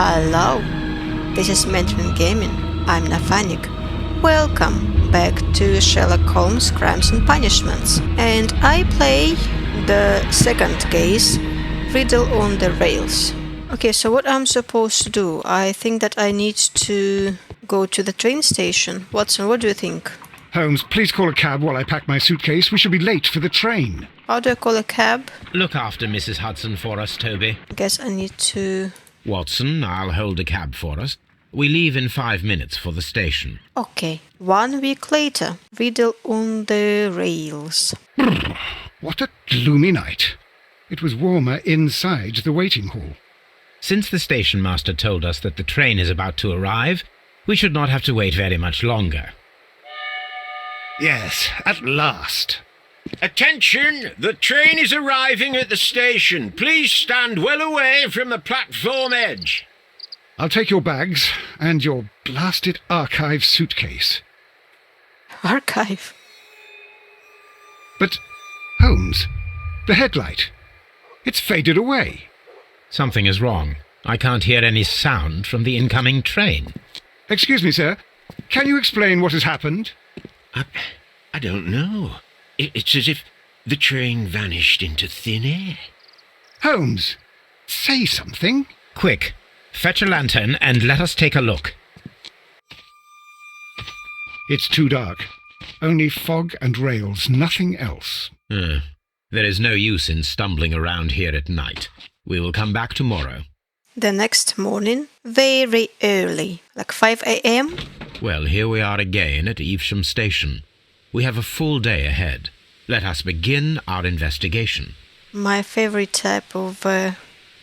Hello, this is Mentoring Gaming. I'm Nafanik. Welcome back to Sherlock Holmes Crimes and Punishments, and I play the second case, Riddle on the Rails. Okay, so what I'm supposed to do? I think that I need to go to the train station. Watson, what do you think? Holmes, please call a cab while I pack my suitcase. We shall be late for the train. How do I call a cab? Look after Mrs. Hudson for us, Toby. I guess I need to... Watson, I'll hold a cab for us. We leave in 5 minutes for the station. Okay. 1 week later, Riddle on the Rails. What a gloomy night. It was warmer inside the waiting hall. Since the station master told us that the train is about to arrive, we should not have to wait very much longer. Yes, at last. Attention! The train is arriving at the station. Please stand well away from the platform edge. I'll take your bags and your blasted archive suitcase. Archive? But, Holmes, the headlight. It's faded away. Something is wrong. I can't hear any sound from the incoming train. Excuse me, sir. Can you explain what has happened? I don't know. It's as if the train vanished into thin air. Holmes, say something. Quick, fetch a lantern and let us take a look. It's too dark. Only fog and rails, nothing else. There is no use in stumbling around here at night. We will come back tomorrow. The next morning, very early, like 5 a.m. Well, here we are again at Evesham Station. We have a full day ahead. Let us begin our investigation. My favorite type of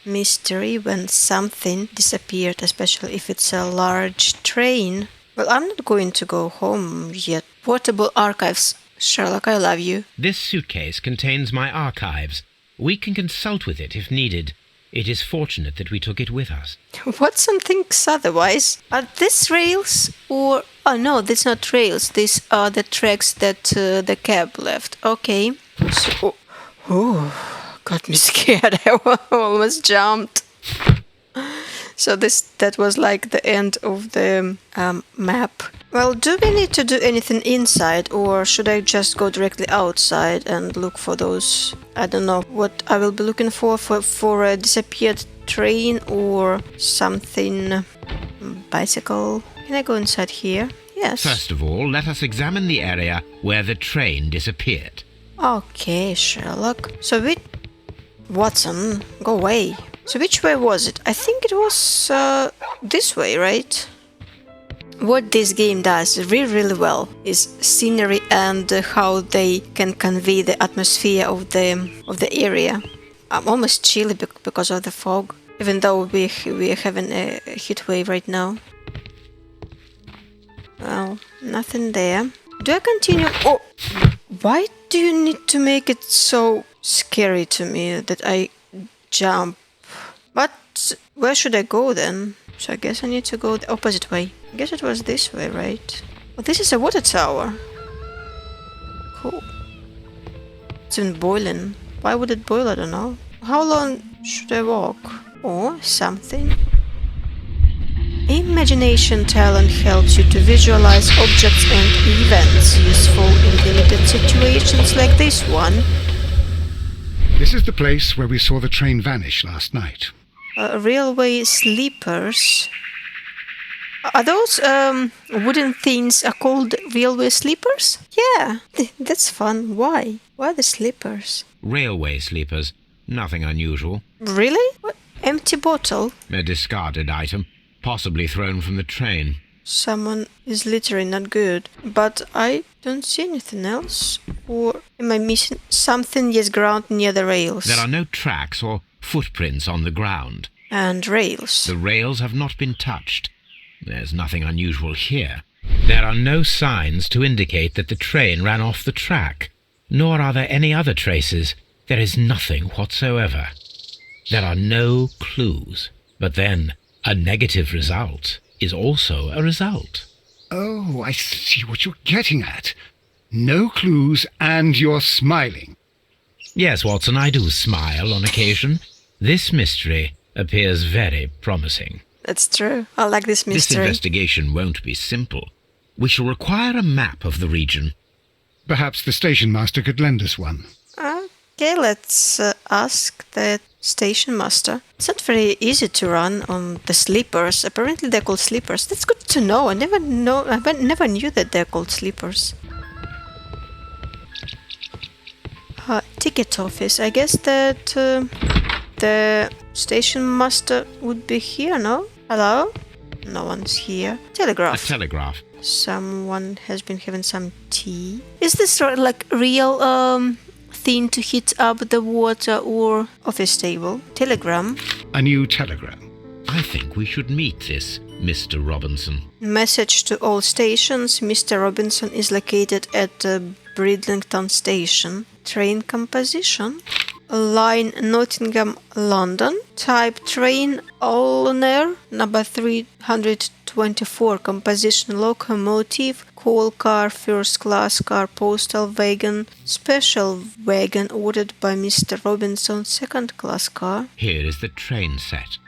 mystery, when something disappeared, especially if it's a large train. Well, I'm not going to go home yet. Portable archives. Sherlock, I love you. This suitcase contains my archives. We can consult with it if needed. It is fortunate that we took it with us. Watson thinks otherwise. Are these rails or... Oh no, these are not rails. These are the tracks that the cab left. Okay. So... Oh, got me scared. I almost jumped. So that was like the end of the map. Well, do we need to do anything inside, or should I just go directly outside and look for those? I don't know what I will be looking for a disappeared train or something. Bicycle. Can I go inside here? Yes. First of all, let us examine the area where the train disappeared. Okay, Sherlock. So Watson, go away. So which way was it? I think it was this way, right? What this game does really well is scenery and how they can convey the atmosphere of the area. I'm almost chilly because of the fog, even though we're having a heat wave right now. Well, nothing there. Do I continue? Oh, why do you need to make it so scary to me that I jump? But where should I go then? So I guess I need to go the opposite way. I guess it was this way, right? Oh, this is a water tower. Cool. It's been boiling. Why would it boil? I don't know. How long should I walk? Or something? Imagination talent helps you to visualize objects and events, useful in limited situations like this one. This is the place where we saw the train vanish last night. Railway sleepers. Are those wooden things are called railway sleepers? Yeah, that's fun. Why? Why the sleepers? Railway sleepers. Nothing unusual. Really? What? Empty bottle? A discarded item, possibly thrown from the train. Someone is littering, not good. But I don't see anything else. Or am I missing something? Yes, ground near the rails. There are no tracks or footprints on the ground. And rails. The rails have not been touched. There's nothing unusual here. There are no signs to indicate that the train ran off the track, nor are there any other traces. There is nothing whatsoever. There are no clues. But then, a negative result is also a result. Oh, I see what you're getting at. No clues and you're smiling. Yes, Watson, I do smile on occasion. This mystery appears very promising. That's true. I like this This mystery. investigation won't be simple. We shall require a map of the region. Perhaps the station master could lend us one. Okay, let's ask the station master. It's not very easy to run on the sleepers. Apparently they're called sleepers. That's good to know. I never knew that they're called sleepers. Ticket office. I guess that the station master would be here, no? Hello? No one's here. A Telegraph. telegraph. Someone has been having some tea. Is this like real thing to heat up the water or office table? Telegram. A new telegram. I think we should meet this Mr. Robinson. Message to all stations. Mr. Robinson is located at Bridlington Station. Train composition. Line Nottingham, London. Type train owner. Number 324. Composition locomotive. Coal car, first class car, postal wagon. Special wagon ordered by Mr. Robinson, second class car. Here is the train set.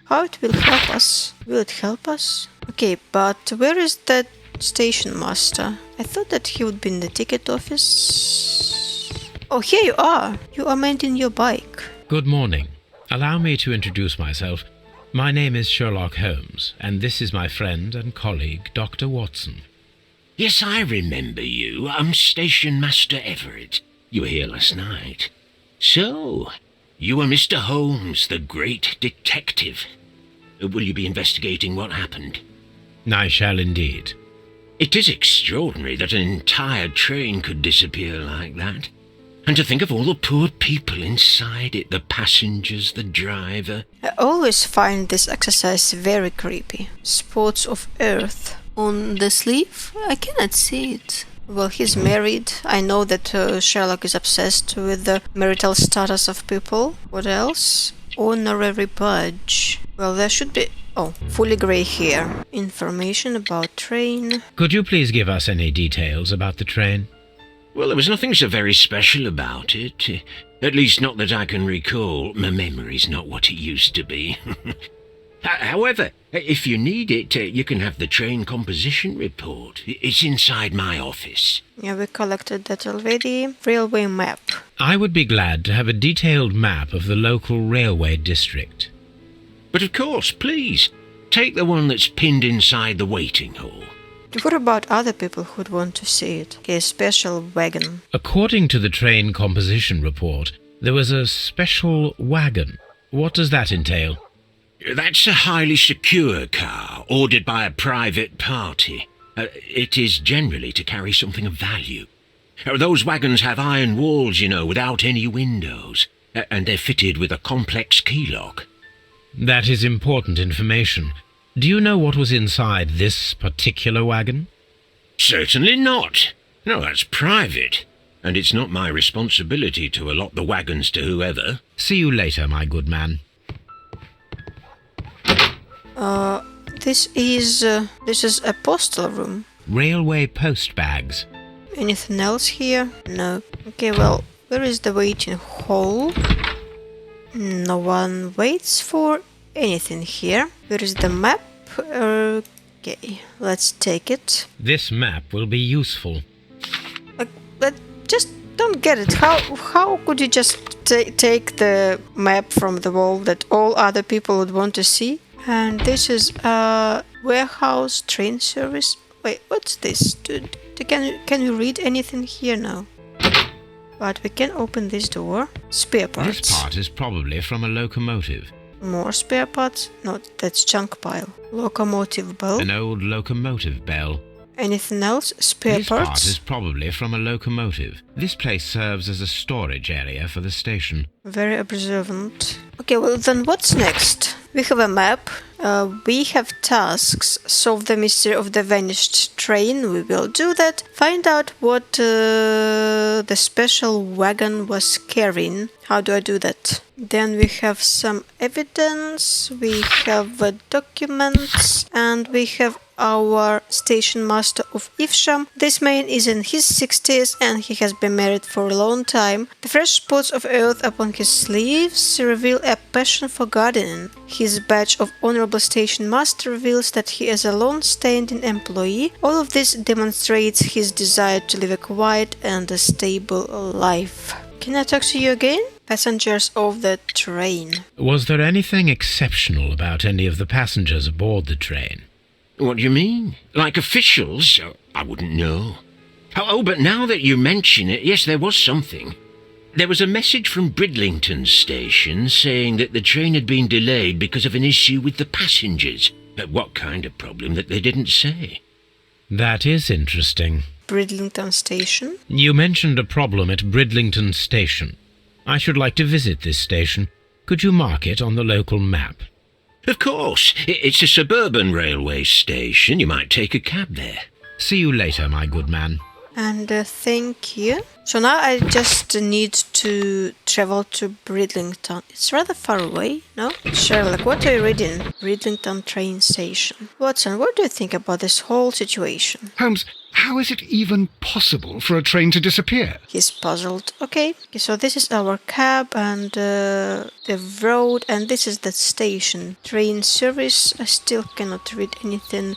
How it will help us? Will it help us? Okay, but where is that station master? I thought that he would be in the ticket office. Oh, here you are. You are mending your bike. Good morning. Allow me to introduce myself. My name is Sherlock Holmes, and this is my friend and colleague, Dr. Watson. Yes, I remember you. I'm Station Master Everett. You were here last night. So, you are Mr. Holmes, the great detective. Will you be investigating what happened? I shall indeed. It is extraordinary that an entire train could disappear like that. And to think of all the poor people inside it, the passengers, the driver. I always find this exercise very creepy. Spots of earth on the sleeve? I cannot see it. Well, he's married. I know that Sherlock is obsessed with the marital status of people. What else? Honorary badge. Well, there should be... Oh, fully grey hair. Information about train. Could you please give us any details about the train? Well, there was nothing so very special about it. At least not that I can recall. My memory's not what it used to be. However, if you need it, you can have the train composition report. It's inside my office. Yeah, we collected that already. Railway map. I would be glad to have a detailed map of the local railway district. But of course, please, take the one that's pinned inside the waiting hall. What about other people who'd want to see it? Okay, special wagon. According to the train composition report, there was a special wagon. What does that entail? That's a highly secure car, ordered by a private party. It is generally to carry something of value. Those wagons have iron walls, you know, without any windows, and they're fitted with a complex key lock. That is important information. Do you know what was inside this particular wagon? Certainly not. No, that's private. And it's not my responsibility to allot the wagons to whoever. See you later, my good man. This is a postal room. Railway post bags. Anything else here? No. Okay, well, where is the waiting hall? No one waits for anything here. Where is the map? Okay, let's take it. This map will be useful. But just don't get it. How could you just take the map from the wall that all other people would want to see? And this is a warehouse train service. Wait, what's this? Can you read anything here now? But we can open this door. Spare parts. This part is probably from a locomotive. More spare parts? No, that's junk pile. Locomotive bell. An old locomotive bell. Anything else? Spare This parts? part is probably from a locomotive. This place serves as a storage area for the station. Very observant. Okay, well then what's next? We have a map. We have tasks. Solve the mystery of the vanished train. We will do that. Find out what the special wagon was carrying. How do I do that? Then we have some evidence, we have documents, and we have our station master of Evesham. This man is in his 60s and he has been married for a long time. The fresh spots of earth upon his sleeves reveal a passion for gardening. His badge of honorable station master reveals that he is a long-standing employee. All of this demonstrates his desire to live a quiet and a stable life. Can I talk to you again? Passengers of the train. Was there anything exceptional about any of the passengers aboard the train? What do you mean? Like officials? I wouldn't know. But now that you mention it, yes, there was something. There was a message from Bridlington station saying that the train had been delayed because of an issue with the passengers. What kind of problem that they didn't say? That is interesting. Bridlington station. You mentioned a problem at Bridlington station. I should like to visit this station. Could you mark it on the local map? Of course. It's a suburban railway station. You might take a cab there. See you later, my good man. And thank you. So now I just need to travel to Bridlington. It's rather far away, no? Sherlock, what are you reading? Bridlington train station. Watson, what do you think about this whole situation? Holmes, how is it even possible for a train to disappear? He's puzzled. Okay, so this is our cab and the road, and this is the station. Train service, I still cannot read anything.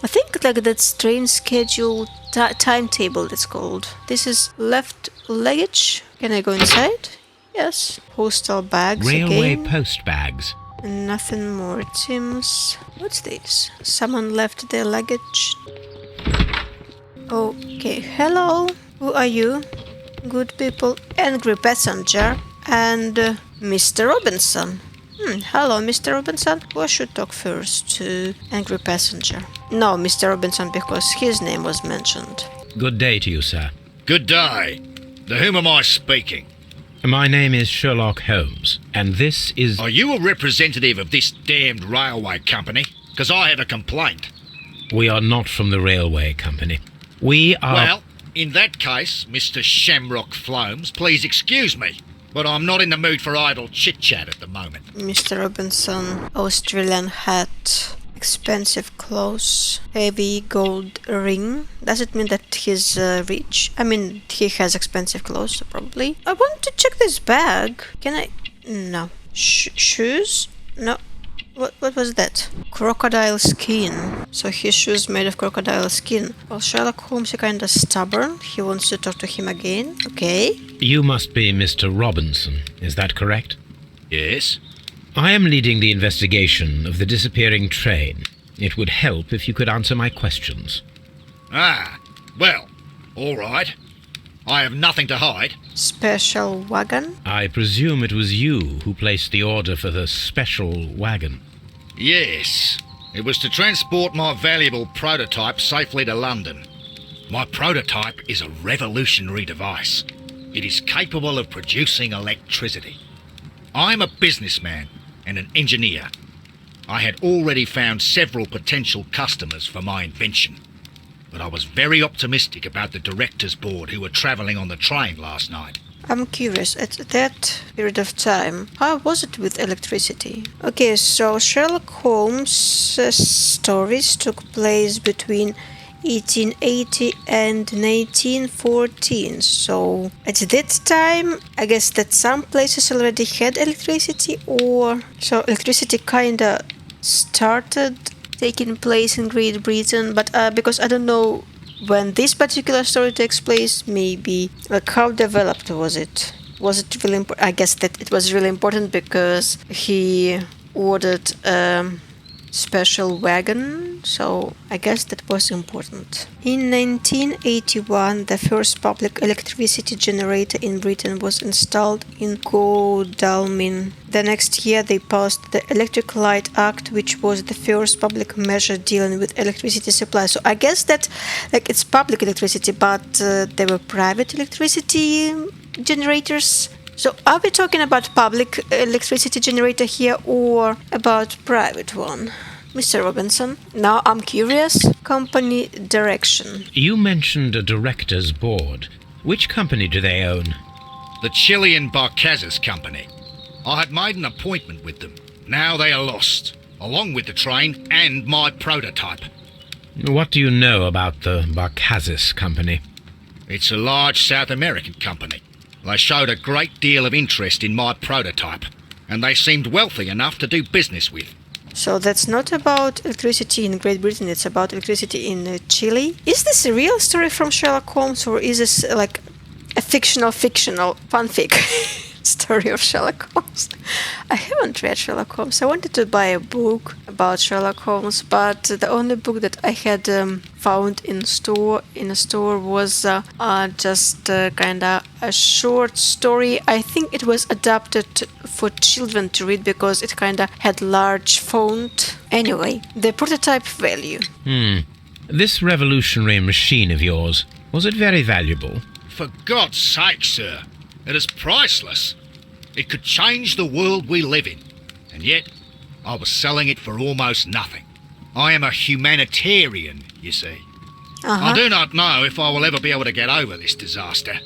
I think like that's train schedule timetable it's called. This is left luggage. Can I go inside? Yes. Postal bags Railway again. post bags. Nothing more items. What's this? Someone left their luggage. Okay, hello. Who are you? Good people. Angry passenger. And Mr. Robinson. Hello, Mr. Robinson. Who I should talk first to? Angry passenger. No, Mr. Robinson, because his name was mentioned. Good day to you, sir. Good day. To whom am I speaking? My name is Sherlock Holmes, and this is... Are you a representative of this damned railway company? Because I have a complaint. We are not from the railway company. We are... Well, in that case, Mr. Shamrock Flomes, please excuse me. But I'm not in the mood for idle chit-chat at the moment. Mr. Robinson, Australian hat, expensive clothes, heavy gold ring. Does it mean that he's rich? I mean, he has expensive clothes, probably. I want to check this bag. Can I? No. Shoes? No. What was that? Crocodile skin. So his shoes made of crocodile skin. Well, Sherlock Holmes is kinda stubborn. He wants to talk to him again. Okay. You must be Mr. Robinson, is that correct? Yes? I am leading the investigation of the disappearing train. It would help if you could answer my questions. Ah, well, all right. I have nothing to hide. Special wagon? I presume it was you who placed the order for the special wagon. Yes. It was to transport my valuable prototype safely to London. My prototype is a revolutionary device. It is capable of producing electricity. I'm a businessman and an engineer. I had already found several potential customers for my invention, but I was very optimistic about the directors' board who were travelling on the train last night. I'm curious, at that period of time, how was it with electricity? Okay, so Sherlock Holmes' stories took place between 1880 and 1914. So at that time, I guess that some places already had electricity, or so electricity kinda started taking place in Great Britain, but because I don't know when this particular story takes place, maybe like how developed was it? Was it really important? I guess that it was really important because he ordered special wagon, so I guess that was important. In 1981, the first public electricity generator in Britain was installed in Godalming. The next year, they passed the Electric Light Act, which was the first public measure dealing with electricity supply. So I guess that like it's public electricity, but there were private electricity generators. So are we talking about public electricity generator here or about private one? Mr. Robinson, now I'm curious. Company direction. You mentioned a director's board. Which company do they own? The Chilean Barcazes Company. I had made an appointment with them. Now they are lost, along with the train and my prototype. What do you know about the Barkazis Company? It's a large South American company. They showed a great deal of interest in my prototype, and they seemed wealthy enough to do business with. So that's not about electricity in Great Britain, it's about electricity in Chile. Is this a real story from Sherlock Holmes, or is this like a fictional fanfic story of Sherlock Holmes? I haven't read Sherlock Holmes. I wanted to buy a book about Sherlock Holmes, but the only book that I had found in a store was just kinda a short story. I think it was adapted for children to read because it kinda had large font. Anyway, the prototype value. This revolutionary machine of yours, was it very valuable? For God's sake, sir, it is priceless. It could change the world we live in, and yet I was selling it for almost nothing. I am a humanitarian, you see. I do not know if I will ever be able to get over this disaster.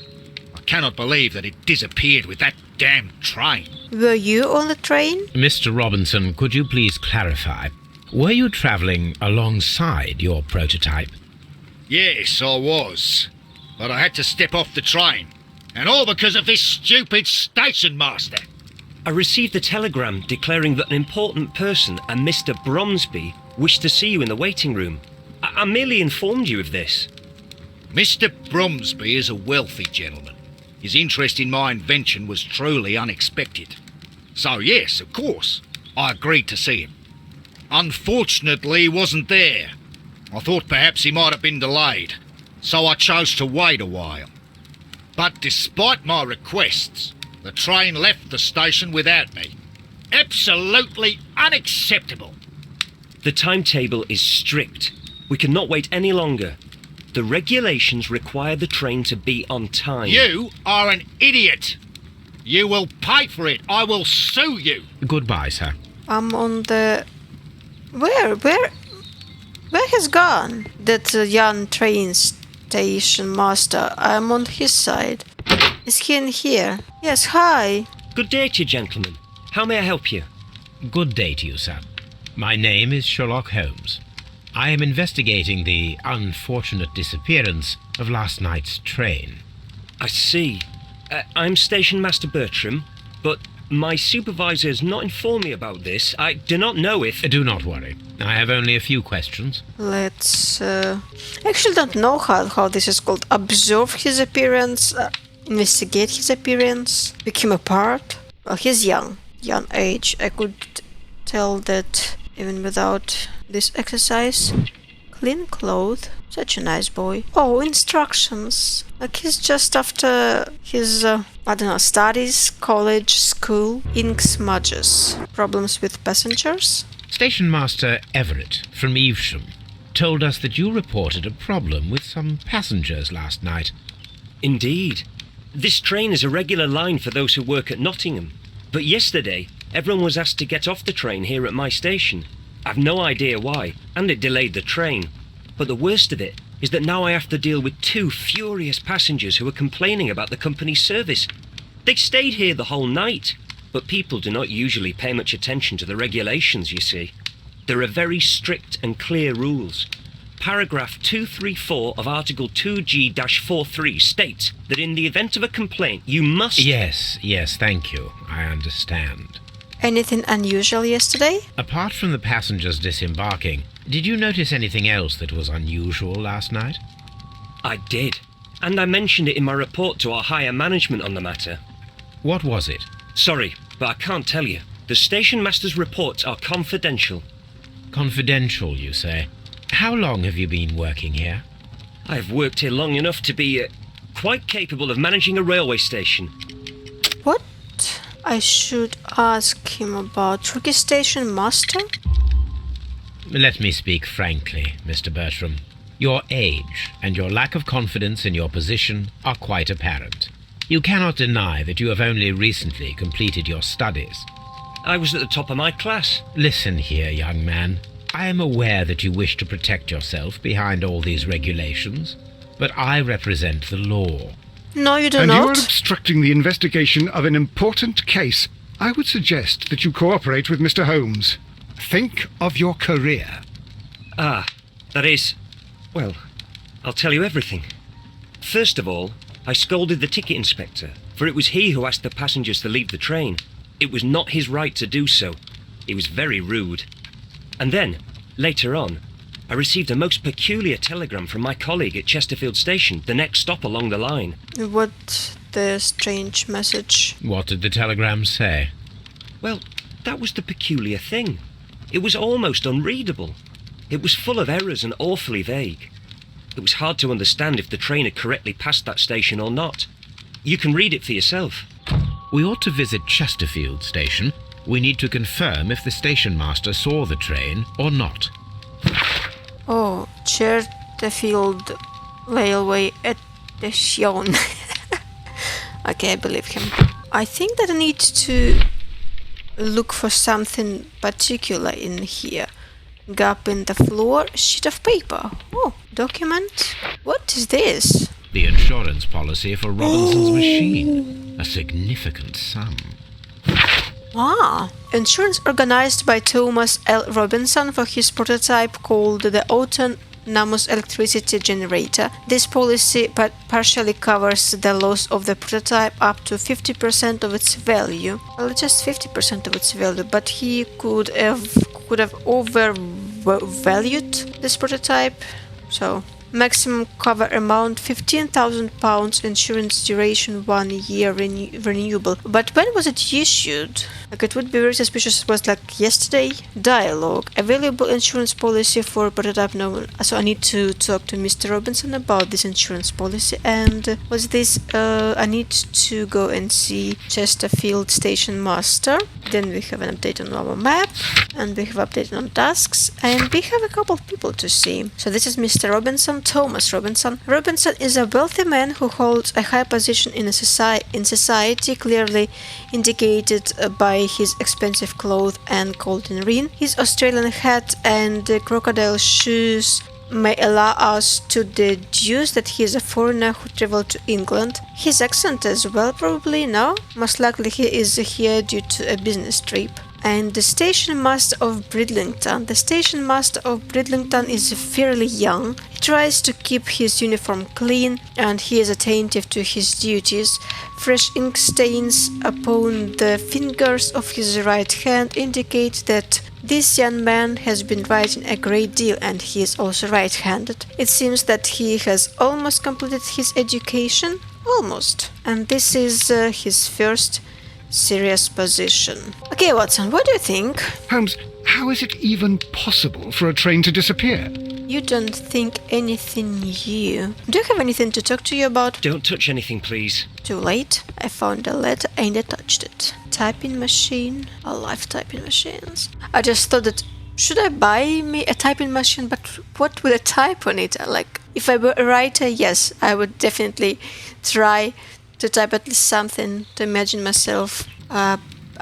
I cannot believe that it disappeared with that damn train. Were you on the train? Mr. Robinson, could you please clarify? Were you travelling alongside your prototype? Yes, I was. But I had to step off the train. And all because of this stupid station master. I received a telegram declaring that an important person, a Mr. Bromsby, wished to see you in the waiting room. I merely informed you of this. Mr. Bromsby is a wealthy gentleman. His interest in my invention was truly unexpected. So yes, of course, I agreed to see him. Unfortunately, he wasn't there. I thought perhaps he might have been delayed, so I chose to wait a while. But despite my requests, the train left the station without me. Absolutely unacceptable. The timetable is strict. We cannot wait any longer. The regulations require the train to be on time. You are an idiot. You will pay for it. I will sue you. Goodbye, sir. I'm on the... Where has gone that young train station master? I'm on his side. Is he in here? Yes, hi. Good day to you, gentlemen. How may I help you? Good day to you, sir. My name is Sherlock Holmes. I am investigating the unfortunate disappearance of last night's train. I see. I'm Station Master Bertram, but my supervisor has not informed me about this. I do not know if... Do not worry. I have only a few questions. Let's... I actually don't know how this is called. Observe his appearance, investigate his appearance, pick him apart. Well, he's young age. I could tell that even without this exercise. Clean clothes. Such a nice boy. Oh, instructions. Like he's just after his, studies, college, school. Ink smudges. Problems with passengers. Station Master Everett from Evesham told us that you reported a problem with some passengers last night. Indeed. This train is a regular line for those who work at Nottingham. But yesterday, everyone was asked to get off the train here at my station. I've no idea why, and it delayed the train. But the worst of it is that now I have to deal with two furious passengers who are complaining about the company's service. They stayed here the whole night, but people do not usually pay much attention to the regulations, you see. There are very strict and clear rules. Paragraph 234 of Article 2G-43 states that in the event of a complaint, you must... Yes, thank you. I understand. Anything unusual yesterday? Apart from the passengers disembarking, did you notice anything else that was unusual last night? I did, and I mentioned it in my report to our higher management on the matter. What was it? Sorry, but I can't tell you. The station master's reports are confidential. Confidential, you say? How long have you been working here? I've worked here long enough to be quite capable of managing a railway station. What? I should ask him about Tricky Station Master? Let me speak frankly, Mr. Bertram. Your age and your lack of confidence in your position are quite apparent. You cannot deny that you have only recently completed your studies. I was at the top of my class. Listen here, young man. I am aware that you wish to protect yourself behind all these regulations, but I represent the law. No, you do And not. you are obstructing the investigation of an important case. I would suggest that you cooperate with Mr. Holmes. Think of your career. Ah, that is... Well, I'll tell you everything. First of all, I scolded the ticket inspector, for it was he who asked the passengers to leave the train. It was not his right to do so. He was very rude. And then, later on, I received a most peculiar telegram from my colleague at Chesterfield Station, the next stop along the line. What the strange message? What did the telegram say? Well, that was the peculiar thing. It was almost unreadable. It was full of errors and awfully vague. It was hard to understand if the train had correctly passed that station or not. You can read it for yourself. We ought to visit Chesterfield Station. We need to confirm if the station master saw the train or not. Oh, Chesterfield Railway Station. Okay, I believe him. I think that I need to look for something particular in here. Gap in the floor, sheet of paper. Oh, document. What is this? The insurance policy for Robinson's machine. A significant sum. Ah, insurance organized by Thomas L. Robinson for his prototype called the Autonomous Electricity Generator. This policy partially covers the loss of the prototype up to 50% of its value. Well, just 50% of its value, but he could have overvalued this prototype. So, maximum cover amount £15,000, insurance duration 1 year, renewable. But when was it issued? Like, it would be very suspicious it was like yesterday. Dialogue. Available insurance policy for prototype no. So I need to talk to Mr. Robinson about this insurance policy. And was this I need to go and see Chesterfield Station Master. Then we have an update on our map, and we have update on tasks, and we have a couple of people to see. So this is Mr. Robinson, Thomas Robinson. Robinson is a wealthy man who holds a high position in society, clearly indicated by his expensive clothes and golden ring. His Australian hat and crocodile shoes may allow us to deduce that he is a foreigner who traveled to England. His accent as well, probably, no? Most likely he is here due to a business trip. And the station master of Bridlington. The station master of Bridlington is fairly young. He tries to keep his uniform clean, and he is attentive to his duties. Fresh ink stains upon the fingers of his right hand indicate that this young man has been writing a great deal, and he is also right-handed. It seems that he has almost completed his education. Almost. And this is his first serious position. Okay, Watson, what do you think? Holmes, how is it even possible for a train to disappear? You don't think anything new. Do you have anything to talk to you about? Don't touch anything, please. Too late. I found a letter and I touched it. Typing machine. I love typing machines. I just thought that should I buy me a typing machine, but what will I type on it? Like, if I were a writer, yes, I would definitely try to type at least something to imagine myself, I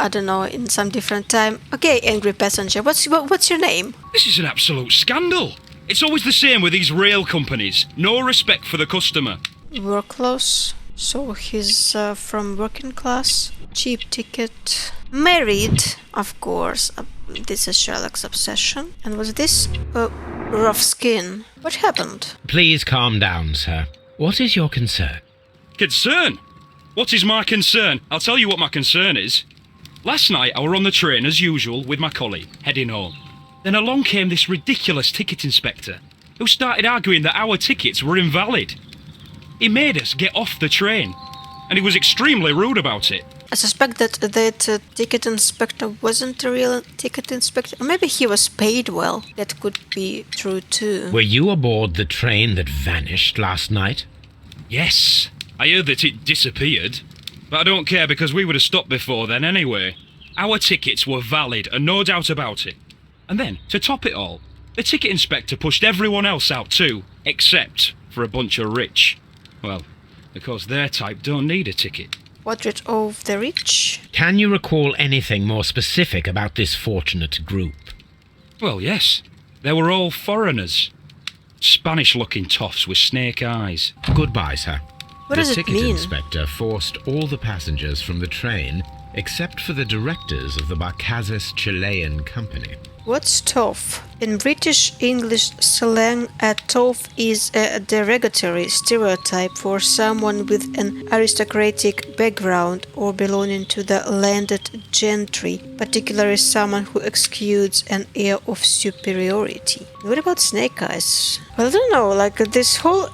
don't know, in some different time. Okay, angry passenger, what's your name? This is an absolute scandal. It's always the same with these rail companies. No respect for the customer. Work clothes. So he's from working class. Cheap ticket. Married, of course. This is Sherlock's obsession. And was this rough skin? What happened? Please calm down, sir. What is your concern? Concern? What is my concern? I'll tell you what my concern is. Last night I were on the train as usual with my colleague, heading home. Then along came this ridiculous ticket inspector, who started arguing that our tickets were invalid. He made us get off the train, and he was extremely rude about it. I suspect that ticket inspector wasn't a real ticket inspector. Or maybe he was paid well. That could be true too. Were you aboard the train that vanished last night? Yes, I heard that it disappeared, but I don't care because we would have stopped before then anyway. Our tickets were valid and no doubt about it. And then, to top it all, the ticket inspector pushed everyone else out too, except for a bunch of rich. Well, because their type don't need a ticket. Portrait of the rich? Can you recall anything more specific about this fortunate group? Well, yes. They were all foreigners. Spanish-looking toffs with snake eyes. Goodbye, sir. What does the it ticket mean? inspector forced all the passengers from the train except for the directors of the Barcazes Chilean Company. What's toff? In British English slang, a toff is a derogatory stereotype for someone with an aristocratic background or belonging to the landed gentry, particularly someone who exudes an air of superiority. What about snake eyes? Well, I don't know, like this whole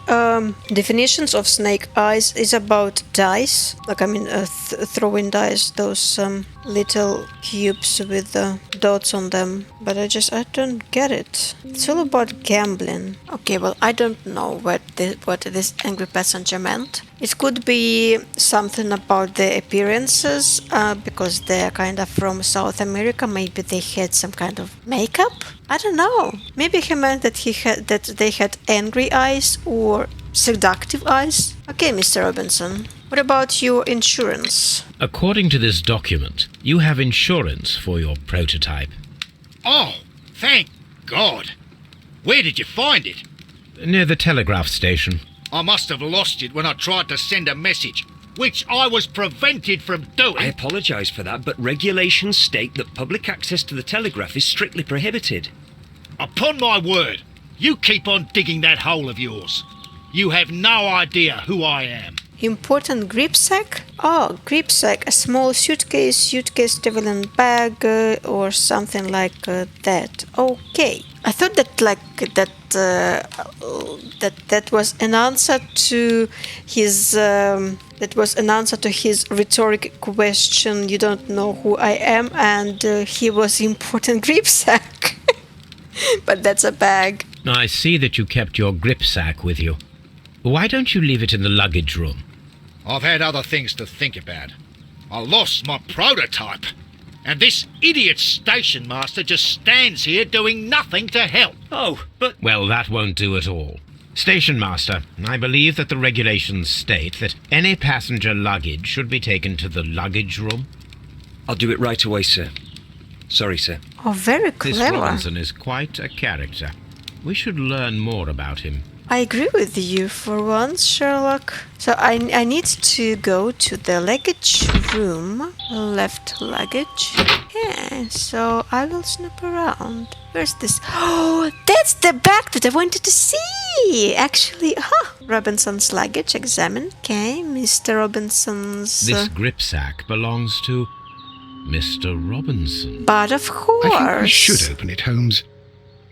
definitions of snake eyes is about dice, like throwing dice, those little cubes with dots on them, but I don't get it. It's all about gambling. Okay, well, I don't know what this angry passenger meant. It could be something about the appearances, because they're kind of from South America. Maybe they had some kind of makeup. I don't know. Maybe he meant that they had angry eyes or seductive eyes. Okay, Mr. Robinson. What about your insurance? According to this document, you have insurance for your prototype. Oh, thank God. Where did you find it? Near the telegraph station. I must have lost it when I tried to send a message, which I was prevented from doing. I apologise for that, but regulations state that public access to the telegraph is strictly prohibited. Upon my word, you keep on digging that hole of yours. You have no idea who I am. Important gripsack? Oh, gripsack, a small suitcase, traveling bag, or something like that. Okay. I thought that was an answer to his rhetoric question. You don't know who I am, and he was important gripsack. But that's a bag. I see that you kept your gripsack with you. Why don't you leave it in the luggage room? I've had other things to think about. I lost my prototype, and this idiot station master just stands here doing nothing to help. Oh, but... Well, that won't do at all. Station master, I believe that the regulations state that any passenger luggage should be taken to the luggage room. I'll do it right away, sir. Sorry, sir. Oh, very This clever. Robinson is quite a character. We should learn more about him. I agree with you for once, Sherlock. So I need to go to the luggage room. Left luggage. Yeah, so I will snoop around. Where's this? Oh, that's the bag that I wanted to see! Actually, Robinson's luggage examined. Okay, Mr. Robinson's... This gripsack belongs to Mr. Robinson. But of course. I think we should open it, Holmes.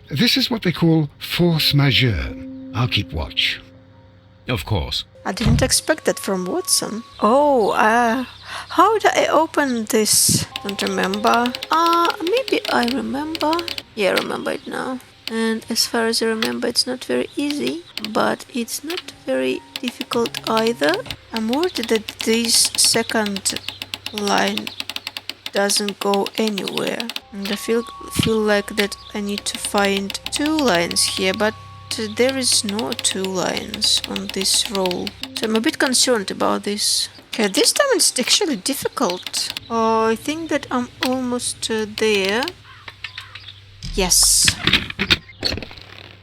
This is what they call force majeure. I'll keep watch. Of course. I didn't expect that from Watson. Oh, how do I open this? Don't remember. Maybe I remember. Yeah, I remember it now. And as far as I remember, it's not very easy, but it's not very difficult either. I'm worried that this second line doesn't go anywhere. And I feel like that I need to find two lines here, but there is no two lines on this roll. So I'm a bit concerned about this. Okay, this time it's actually difficult. Oh, I think that I'm almost there. Yes.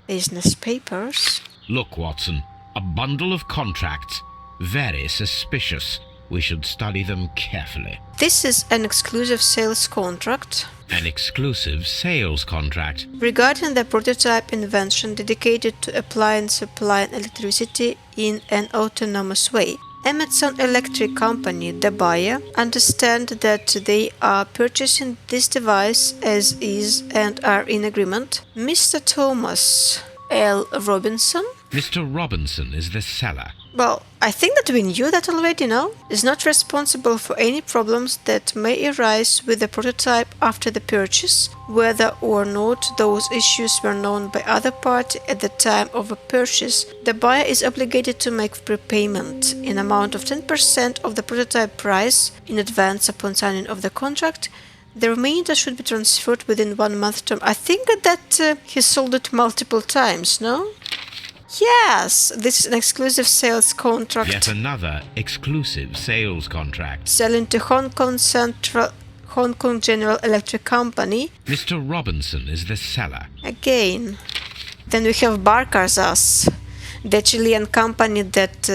Business papers. Look, Watson. A bundle of contracts. Very suspicious. We should study them carefully. This is an exclusive sales contract. An exclusive sales contract. Regarding the prototype invention dedicated to applying supplying electricity in an autonomous way. Emerson Electric Company, the buyer, understand that they are purchasing this device as is and are in agreement. Mr. Thomas L. Robinson. Mr. Robinson is the seller. Well, I think that we knew that already, no? Is not responsible for any problems that may arise with the prototype after the purchase, whether or not those issues were known by other party at the time of a purchase. The buyer is obligated to make prepayment in amount of 10% of the prototype price in advance upon signing of the contract. The remainder should be transferred within 1 month term. I think that he sold it multiple times, no? Yes, this is an exclusive sales contract. Yet another exclusive sales contract. Selling to Hong Kong General Electric Company. Mr. Robinson is the seller. Again. Then we have Barcazes, the Chilean company that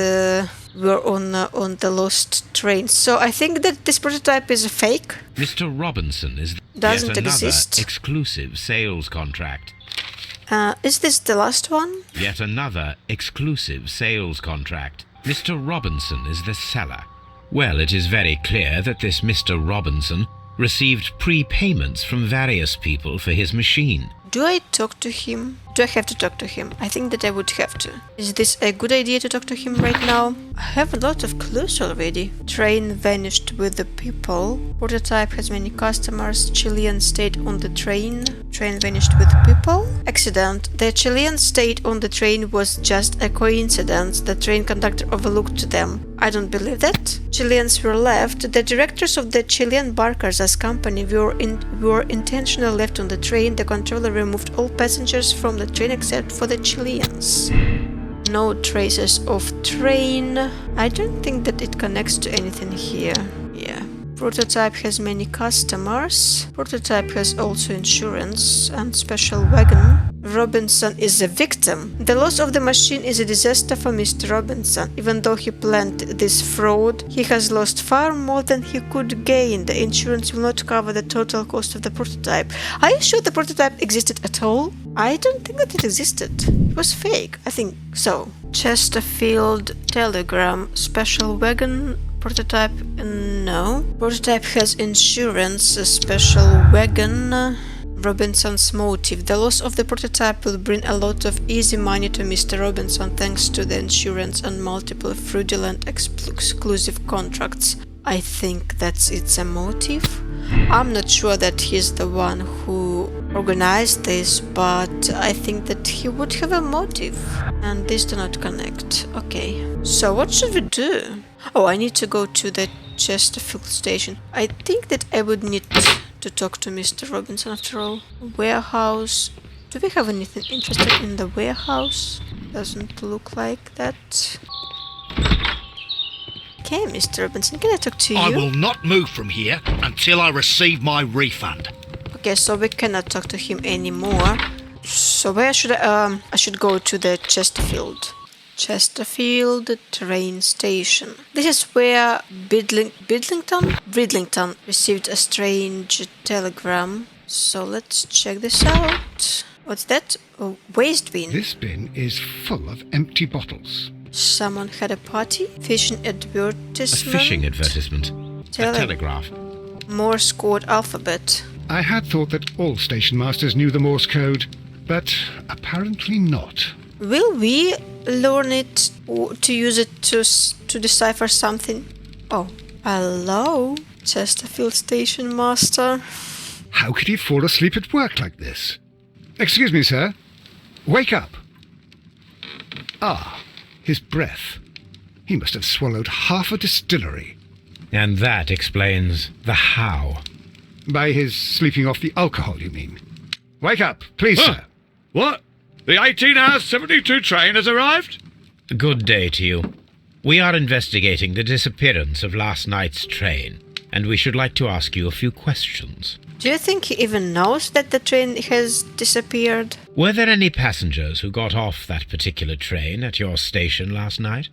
were on the lost train. So I think that this prototype is a fake. Mr. Robinson is Doesn't yet another exist. exclusive sales contract. Is this the last one? Yet another exclusive sales contract. Mr. Robinson is the seller. Well, it is very clear that this Mr. Robinson received prepayments from various people for his machine. Do I talk to him? Do I have to talk to him? I think that I would have to. Is this a good idea to talk to him right now? I have a lot of clues already. Train vanished with the people. Prototype has many customers. Chilean stayed on the train. Train vanished with people. Accident. The Chilean stayed on the train was just a coincidence. The train conductor overlooked them. I don't believe that. Chileans were left. The directors of the Chilean Barkers as company were intentionally left on the train. The controller removed all passengers from the train except for the Chileans. No traces of train. I don't think that it connects to anything here. Yeah. Prototype has many customers. Prototype has also insurance and special wagon. Robinson is a victim. The loss of the machine is a disaster for Mr. Robinson. Even though he planned this fraud, he has lost far more than he could gain. The insurance will not cover the total cost of the prototype. Are you sure the prototype existed at all? I don't think that it existed. It was fake. I think so. Chesterfield telegram. Special wagon. Prototype, no. Prototype has insurance, a special wagon. Robinson's motive. The loss of the prototype will bring a lot of easy money to Mr. Robinson thanks to the insurance and multiple fraudulent exclusive contracts. I think that's it's a motive. I'm not sure that he's the one who organized this, but I think that he would have a motive. And these do not connect. Okay. So what should we do? Oh, I need to go to the Chesterfield station. I think that I would need to talk to Mr. Robinson after all. Warehouse. Do we have anything interesting in the warehouse? Doesn't look like that. Okay, Mr. Robinson, can I talk to you? I will not move from here until I receive my refund. Okay, so we cannot talk to him anymore. So where should I should go to the Chesterfield. Chesterfield train station. This is where Bridlington received a strange telegram. So let's check this out. What's that? A waste bin. This bin is full of empty bottles. Someone had a party. Fishing advertisement. A fishing advertisement. A telegraph. Morse code alphabet. I had thought that all station masters knew the Morse code, but apparently not. Will we learn it or to use it to decipher something? Oh, hello, Chesterfield station master. How could he fall asleep at work like this? Excuse me, sir. Wake up. Ah, his breath. He must have swallowed half a distillery. And that explains the how. By his sleeping off the alcohol, you mean? Wake up, please, sir. What? The 18-hour 72 train has arrived? Good day to you. We are investigating the disappearance of last night's train, and we should like to ask you a few questions. Do you think he even knows that the train has disappeared? Were there any passengers who got off that particular train at your station last night?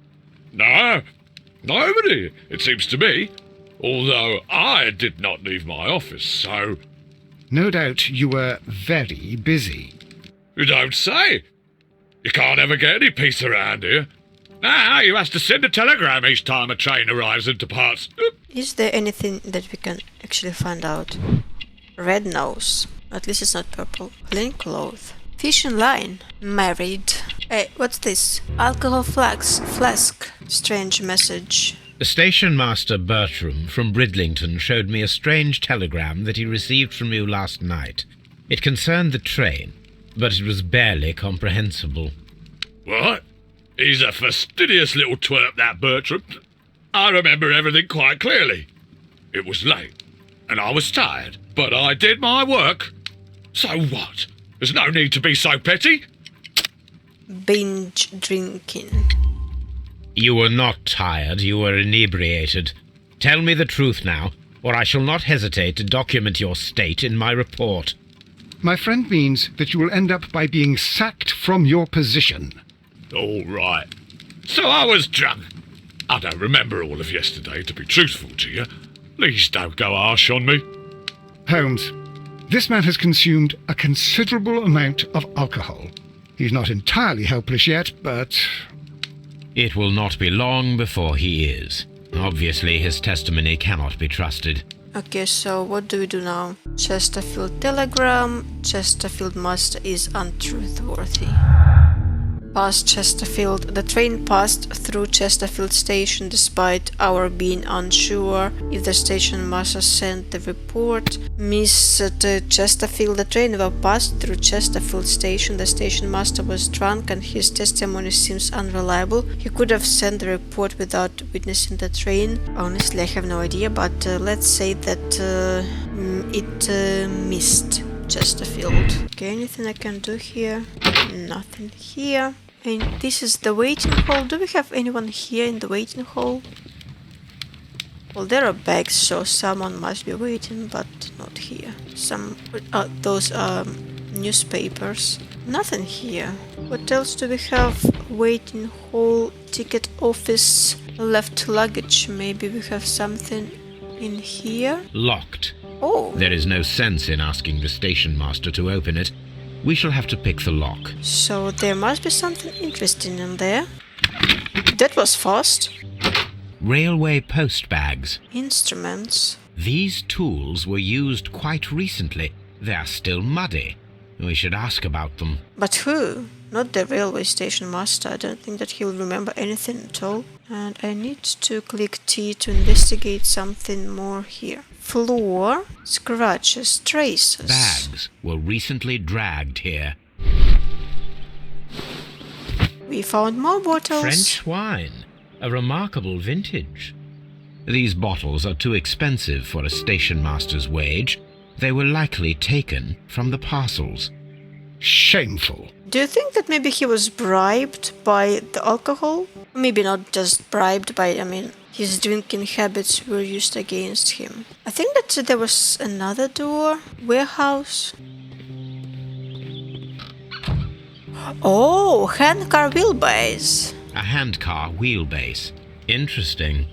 No, nobody, it seems to me. Although I did not leave my office, so... No doubt you were very busy. You don't say. You can't ever get any peace around here. Now you have to send a telegram each time a train arrives and departs. Is there anything that we can actually find out? Red nose. At least it's not purple. Plain clothes. Fishing line. Married. Hey, what's this? Alcohol flask. Strange message. Station Master Bertram from Bridlington showed me a strange telegram that he received from you last night. It concerned the train, but it was barely comprehensible. What? He's a fastidious little twerp, that Bertram. I remember everything quite clearly. It was late, and I was tired, but I did my work. So what? There's no need to be so petty. Binge drinking. You were not tired, you were inebriated. Tell me the truth now, or I shall not hesitate to document your state in my report. My friend means that you will end up by being sacked from your position. All right. So I was drunk. I don't remember all of yesterday, to be truthful to you. Please don't go harsh on me. Holmes, this man has consumed a considerable amount of alcohol. He's not entirely helpless yet, but... It will not be long before he is. Obviously, his testimony cannot be trusted. Okay, so what do we do now? Chesterfield telegram. Chesterfield master is untrustworthy. Past Chesterfield. The train passed through Chesterfield station despite our being unsure if the station master sent the report. Mr. Chesterfield, the train never passed through Chesterfield station. The station master was drunk and his testimony seems unreliable. He could have sent the report without witnessing the train. Honestly, I have no idea, but let's say that it missed Chesterfield. Okay, anything I can do here? Nothing here. And this is the waiting hall. Do we have anyone here in the waiting hall? Well, there are bags, so someone must be waiting, but not here. Those are newspapers. Nothing here. What else do we have? Waiting hall, ticket office, left luggage. Maybe we have something in here. Locked. Oh. There is no sense in asking the station master to open it. We shall have to pick the lock. So there must be something interesting in there. That was fast. Railway post bags. Instruments. These tools were used quite recently. They are still muddy. We should ask about them. But who? Not the railway station master. I don't think that he'll remember anything at all. And I need to click T to investigate something more here. Floor, scratches, traces. Bags were recently dragged here. We found more bottles. French wine. A remarkable vintage. These bottles are too expensive for a station master's wage. They were likely taken from the parcels. Shameful. Do you think that maybe he was bribed by the alcohol? Maybe not just bribed by, his drinking habits were used against him. I think that there was another door. Warehouse. Oh, handcar wheelbase. A handcar wheelbase. Interesting.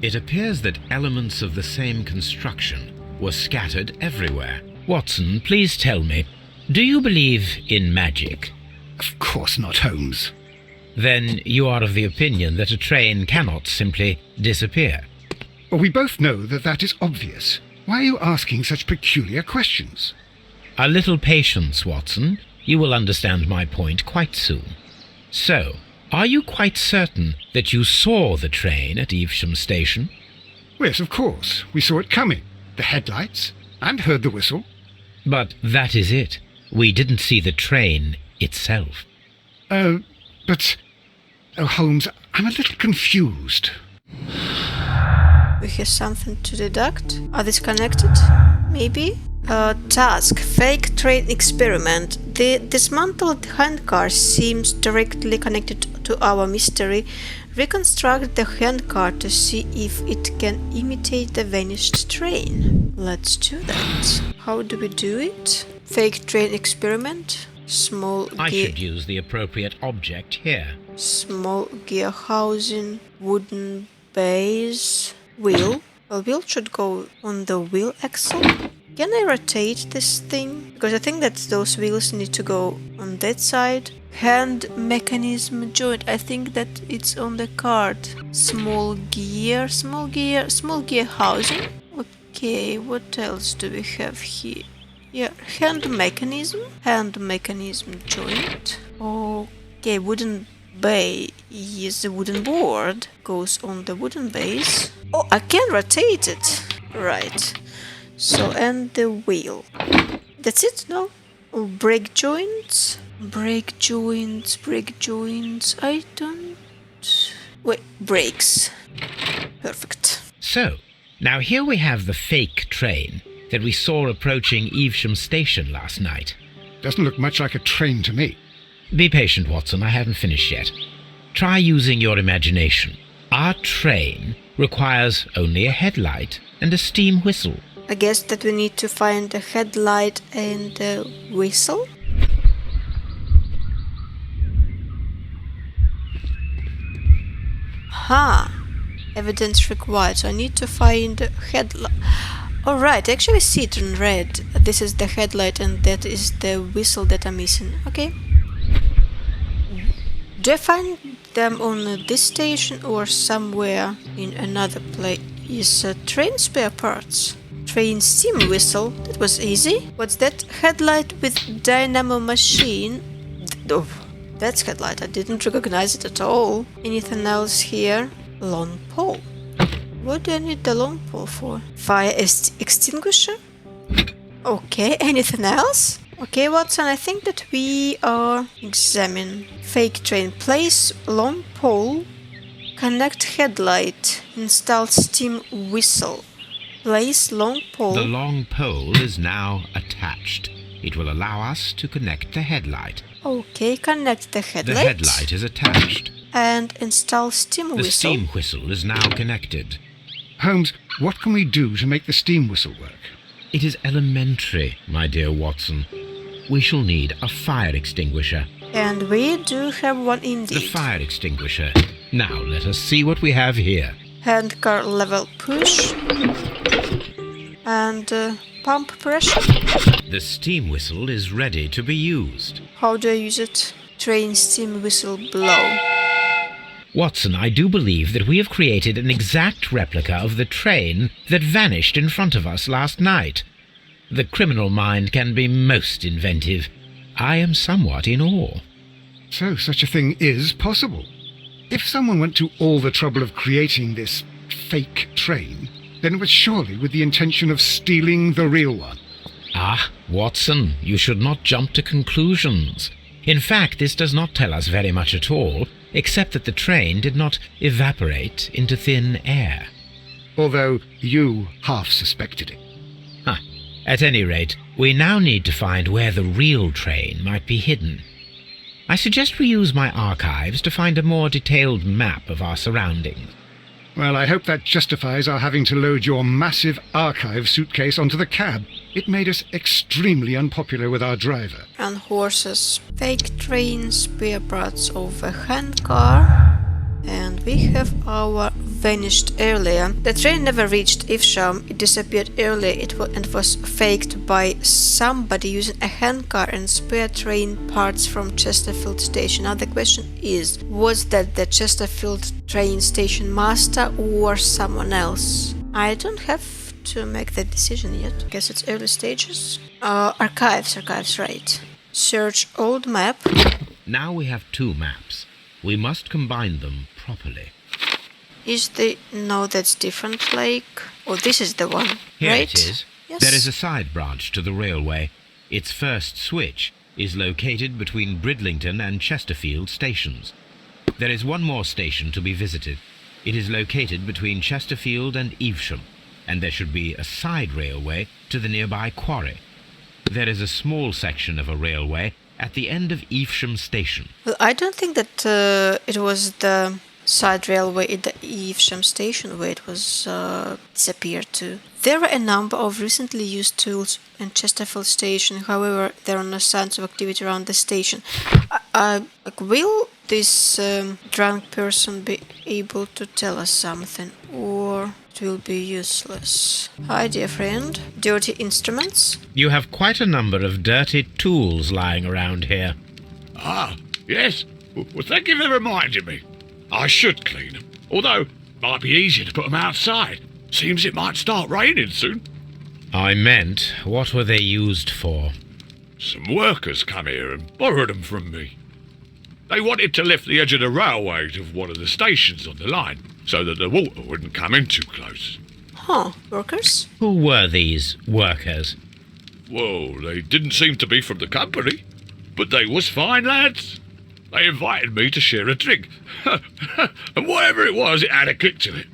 It appears that elements of the same construction were scattered everywhere. Watson, please tell me, do you believe in magic? Of course not, Holmes. Then you are of the opinion that a train cannot simply disappear. Well, we both know that that is obvious. Why are you asking such peculiar questions? A little patience, Watson. You will understand my point quite soon. So, are you quite certain that you saw the train at Evesham Station? Yes, of course. We saw it coming. The headlights, and heard the whistle. But that is it. We didn't see the train itself. But... Oh, Holmes, I'm a little confused. We have something to deduct. Are these connected? Maybe? Task. Fake train experiment. The dismantled handcar seems directly connected to our mystery. Reconstruct the handcar to see if it can imitate the vanished train. Let's do that. How do we do it? Fake train experiment. Small I gear. should use the appropriate object here. Small gear housing. Wooden base. Wheel. Well, wheel should go on the wheel axle. Can I rotate this thing? Because I think that those wheels need to go on that side. Hand mechanism joint. I think that it's on the card. Small gear housing. Okay, what else do we have here? Yeah, hand mechanism joint. Okay, wooden base. The wooden board goes on the wooden base. Oh, I can rotate it. Right. So, and the wheel. That's it, no? Oh, brake joints. I don't... Wait, brakes. Perfect. So, now here we have the fake train that we saw approaching Evesham Station last night. Doesn't look much like a train to me. Be patient, Watson, I haven't finished yet. Try using your imagination. Our train requires only a headlight and a steam whistle. I guess that we need to find a headlight and a whistle. evidence required. So I need to find headlight. Alright, actually see it in red. This is the headlight and that is the whistle that I'm missing. Okay. Do I find them on this station or somewhere in another place? Is train spare parts? Train steam whistle? That was easy. What's that? Headlight with dynamo machine? Oh, that's headlight. I didn't recognize it at all. Anything else here? Long pole. What do I need the long pole for? Fire extinguisher? Okay, anything else? Okay, Watson, I think that we are examining. Fake train. Place long pole. Connect headlight. Install steam whistle. Place long pole. The long pole is now attached. It will allow us to connect the headlight. Okay, connect the headlight. The headlight is attached. And install steam whistle. The steam whistle is now connected. Holmes, what can we do to make the steam whistle work? It is elementary, my dear Watson. We shall need a fire extinguisher. And we do have one indeed. The fire extinguisher. Now let us see what we have here. Handcar level push. And pump pressure. The steam whistle is ready to be used. How do I use it? Train steam whistle blow. Watson, I do believe that we have created an exact replica of the train that vanished in front of us last night. The criminal mind can be most inventive. I am somewhat in awe. So such a thing is possible. If someone went to all the trouble of creating this fake train, then it was surely with the intention of stealing the real one. Ah, Watson, you should not jump to conclusions. In fact, this does not tell us very much at all, except that the train did not evaporate into thin air. Although you half suspected it. At any rate, we now need to find where the real train might be hidden. I suggest we use my archives to find a more detailed map of our surroundings. Well, I hope that justifies our having to load your massive archive suitcase onto the cab. It made us extremely unpopular with our driver. And horses. Fake train spare parts of a handcar. And we have our vanished earlier. The train never reached Evesham. It disappeared earlier and was faked by somebody using a handcar and spare train parts from Chesterfield station. Now the question is, was that the Chesterfield train station master or someone else? I don't have to make that decision yet. I guess it's early stages. Archives, right. Search old map. Now we have two maps. We must combine them properly. Is the... No, that's different, like... Oh, this is the one, Here right? it is. Yes. There is a side branch to the railway. Its first switch is located between Bridlington and Chesterfield stations. There is one more station to be visited. It is located between Chesterfield and Evesham, and there should be a side railway to the nearby quarry. There is a small section of a railway at the end of Evesham station. Well, I don't think that it was the side railway at the Evesham station where it was disappeared to. There are a number of recently used tools in Chesterfield station, however, there are no signs of activity around the station. Will this drunk person be able to tell us something, or it will be useless? Hi, dear friend. Dirty instruments? You have quite a number of dirty tools lying around here. Ah, yes. Well, thank you for reminding me. I should clean them. Although, it might be easier to put them outside. Seems it might start raining soon. I meant, what were they used for? Some workers come here and borrowed them from me. They wanted to lift the edge of the railway to one of the stations on the line, so that the water wouldn't come in too close. Huh, workers? Who were these workers? Well, they didn't seem to be from the company, but they was fine lads. They invited me to share a drink, and whatever it was, it had a kick to it.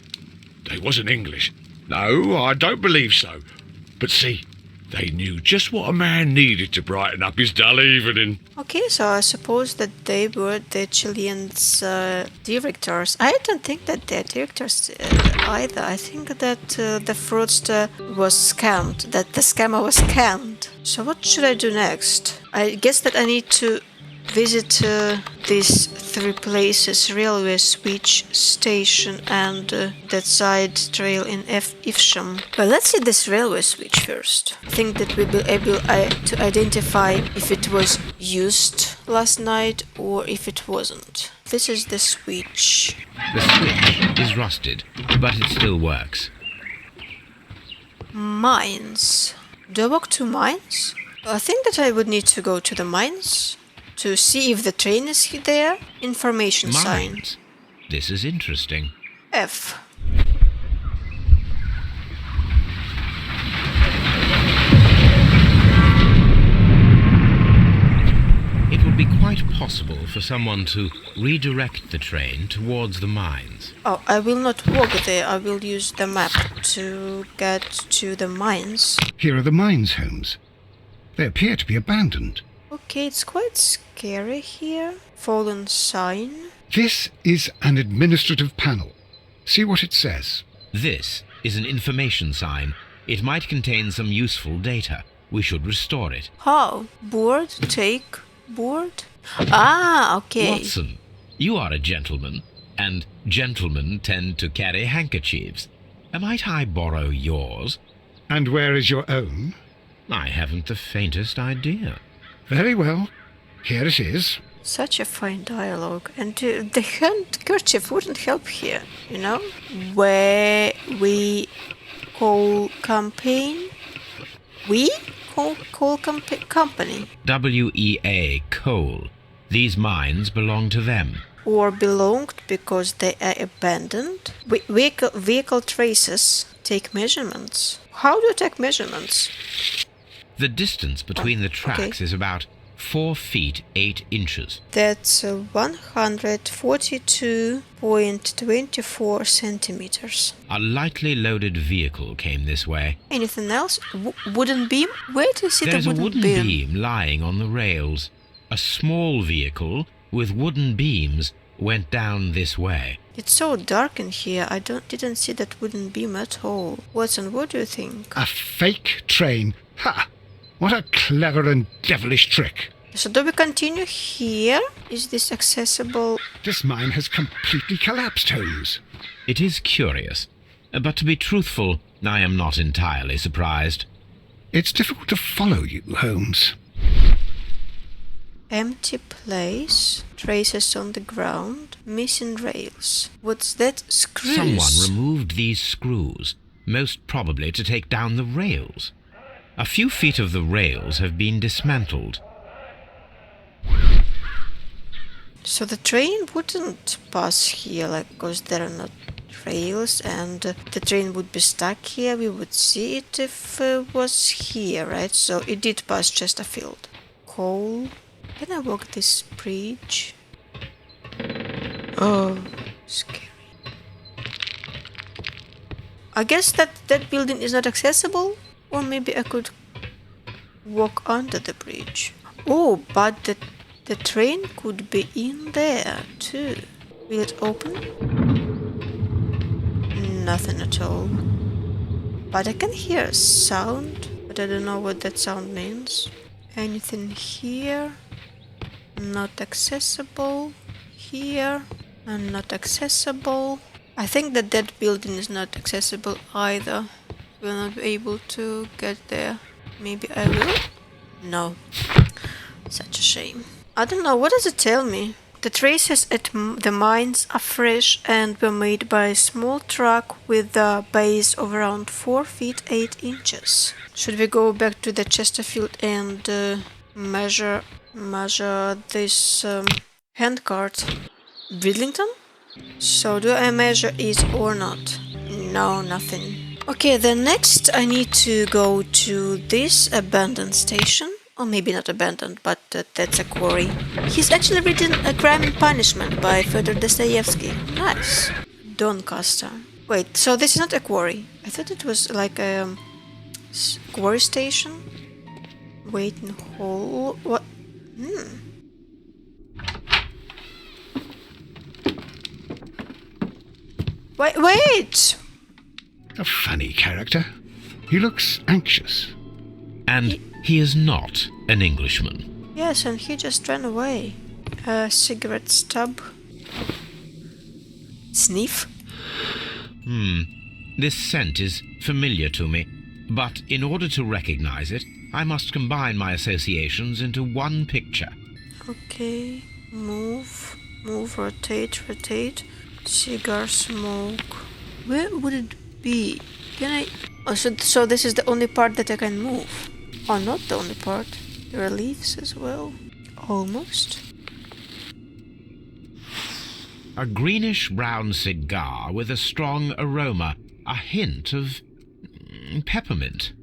They wasn't English. No, I don't believe so. But see, they knew just what a man needed to brighten up his dull evening. Okay, so I suppose that they were the Chileans' directors. I don't think that they're directors either. I think that the fraudster was scammed, that the scammer was scammed. So what should I do next? I guess that I need to visit these three places: railway switch station and that side trail in Evesham. Well, let's see this railway switch first. I think that we'll be able to identify if it was used last night or if it wasn't. This is the switch. The switch is rusted, but it still works. Mines. Do I walk to mines? I think that I would need to go to the mines to see if the train is there. Information sign. Mines. This is interesting. F. It would be quite possible for someone to redirect the train towards the mines. Oh, I will not walk there. I will use the map to get to the mines. Here are the mines, Holmes. They appear to be abandoned. Okay, it's quite scary here. Fallen sign. This is an administrative panel. See what it says. This is an information sign. It might contain some useful data. We should restore it. How? Board? Take? Board? Ah, okay. Watson, you are a gentleman, and gentlemen tend to carry handkerchiefs. Might I borrow yours? And where is your own? I haven't the faintest idea. Very well. Here it is. Such a fine dialogue. And the handkerchief wouldn't help here, you know? Where we call campaign? We call company. WEA, coal. These mines belong to them. Or belonged because they are abandoned. Vehicle traces take measurements. How do you take measurements? The distance between the tracks is about 4 feet 8 inches. That's 142.24 centimeters. A lightly loaded vehicle came this way. Anything else? Wooden beam? Where do you see There's the a wooden wooden beam lying on the rails. A small vehicle with wooden beams went down this way. It's so dark in here. I didn't see that wooden beam at all. Watson, what do you think? A fake train. Ha! What a clever and devilish trick. So do we continue here? Is this accessible? This mine has completely collapsed, Holmes. It is curious, but to be truthful, I am not entirely surprised. It's difficult to follow you, Holmes. Empty place, traces on the ground, missing rails. What's that? Screws? Someone removed these screws, most probably to take down the rails. A few feet of the rails have been dismantled. So the train wouldn't pass here, like, because there are not rails, and the train would be stuck here. We would see it if it was here, right? So it did pass Chesterfield. Coal. Can I walk this bridge? Oh, scary. I guess that building is not accessible, or maybe I could walk under the bridge. Oh, but the train could be in there too. Will it open? Nothing at all. But I can hear a sound, but I don't know what that sound means. Anything here? Not accessible. Here? And not accessible. I think that building is not accessible either. We'll not be able to get there. Maybe I will? No. Such a shame. I don't know, what does it tell me? The traces at the mines are fresh and were made by a small truck with a base of around 4 feet 8 inches. Should we go back to the Chesterfield and measure this handcart? Bridlington? So do I measure it or not? No, nothing. Okay, then next I need to go to this abandoned station. Or maybe not abandoned, but that's a quarry. He's actually written A Crime and Punishment by Fyodor Dostoevsky. Nice. Doncaster. Wait, so this is not a quarry. I thought it was like a quarry station. Waiting hall. What? Wait! A funny character. He looks anxious. And he is not an Englishman. Yes, and he just ran away. A cigarette stub. Sniff? This scent is familiar to me, but in order to recognize it, I must combine my associations into one picture. Okay. Move, rotate. Cigar smoke. Where would it be? Can I... Oh, so this is the only part that I can move. Oh, not the only part. There are leaves as well. Almost. A greenish-brown cigar with a strong aroma, a hint of peppermint.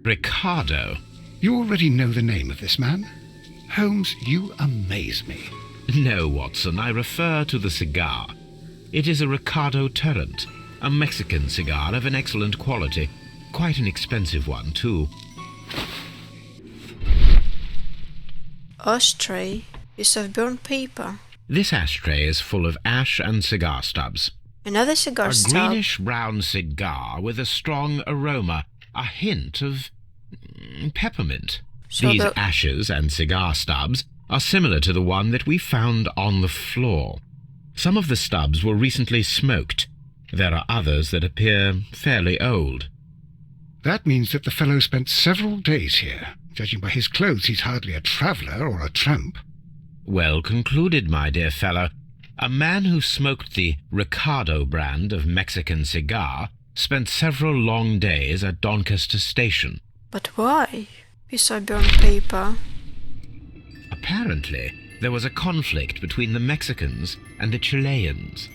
Ricardo. You already know the name of this man? Holmes, you amaze me. No, Watson, I refer to the cigar. It is a Ricardo Turrent, a Mexican cigar of an excellent quality. Quite an expensive one, too. Ashtray. Piece of burnt paper. This ashtray is full of ash and cigar stubs. Another cigar A stub. greenish-brown cigar with a strong aroma, a hint of peppermint. So These the- ashes and cigar stubs are similar to the one that we found on the floor. Some of the stubs were recently smoked. There are others that appear fairly old. That means that the fellow spent several days here. Judging by his clothes, he's hardly a traveller or a tramp. Well concluded, my dear fellow. A man who smoked the Ricardo brand of Mexican cigar spent several long days at Doncaster Station. But why? Piece of burnt paper. Apparently, there was a conflict between the Mexicans and the Chileans.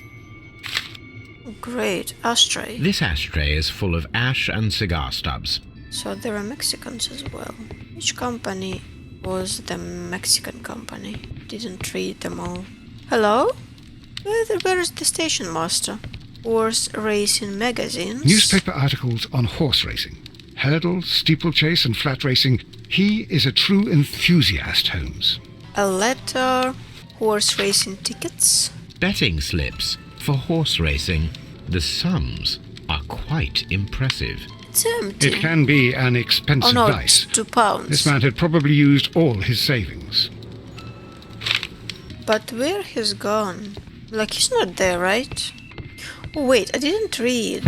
Great. Ashtray. This ashtray is full of ash and cigar stubs. So there are Mexicans as well. Which company was the Mexican company? Didn't read them all. Hello? Where is the station master? Horse racing magazines? Newspaper articles on horse racing. Hurdle, steeplechase and flat racing. He is a true enthusiast, Holmes. A letter. Horse racing tickets. Betting slips for horse racing. The sums are quite impressive. It's empty. It can be an expensive Oh no, vice. it's £2. This man had probably used all his savings. But where he's gone? Like, he's not there, right? Oh, wait, I didn't read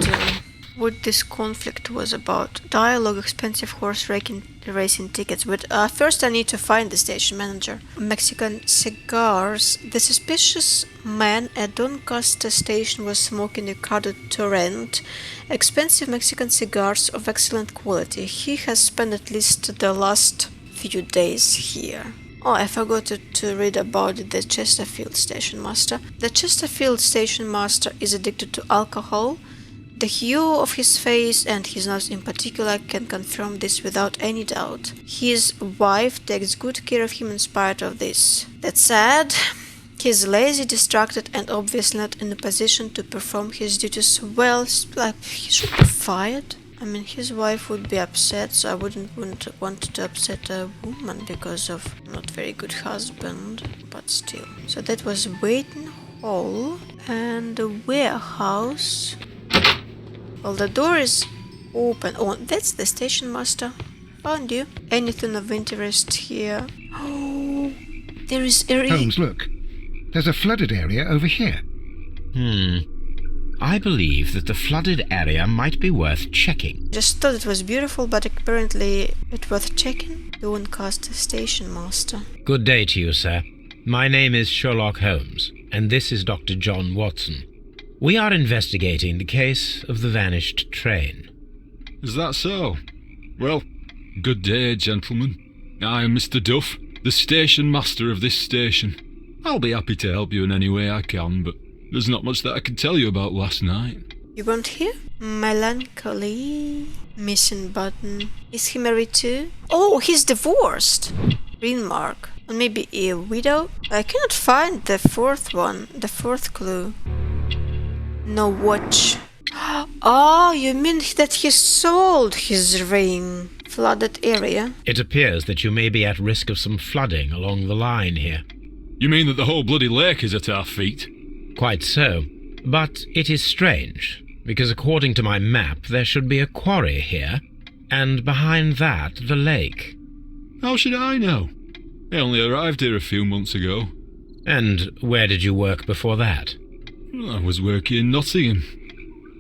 what this conflict was about. Dialogue, expensive horse racing tickets. But first I need to find the station manager. Mexican cigars. The suspicious man at Doncaster Station was smoking Ricardo Torrent. Expensive Mexican cigars of excellent quality. He has spent at least the last few days here. Oh, I forgot to read about the Chesterfield station master. The Chesterfield station master is addicted to alcohol. The hue of his face and his nose in particular can confirm this without any doubt. His wife takes good care of him in spite of this. That's sad. He's lazy, distracted, and obviously not in a position to perform his duties well. Like, he should be fired. I mean, his wife would be upset, so I wouldn't want to upset a woman because of not very good husband, but still. So that was waiting hall and a warehouse. Well, the door is open. Oh, that's the station master. Found you. Anything of interest here? Oh, there is a... Holmes, look. There's a flooded area over here. I believe that the flooded area might be worth checking. Just thought it was beautiful, but apparently it worth checking. Doncaster station master. Good day to you, sir. My name is Sherlock Holmes, and this is Dr. John Watson. We are investigating the case of the vanished train. Is that so? Well, good day, gentlemen. I am Mr. Duff, the station master of this station. I'll be happy to help you in any way I can, but there's not much that I can tell you about last night. You weren't here? Melancholy. Missing button. Is he married too? Oh, he's divorced. Green mark. Or maybe a widow? I cannot find the fourth one. The fourth clue. No watch. Oh, you mean that he sold his ring? Flooded area. It appears that you may be at risk of some flooding along the line here. You mean that the whole bloody lake is at our feet? Quite so. But it is strange, because according to my map there should be a quarry here, and behind that the lake. How should I know? I only arrived here a few months ago. And where did you work before that? I was working in Nottingham,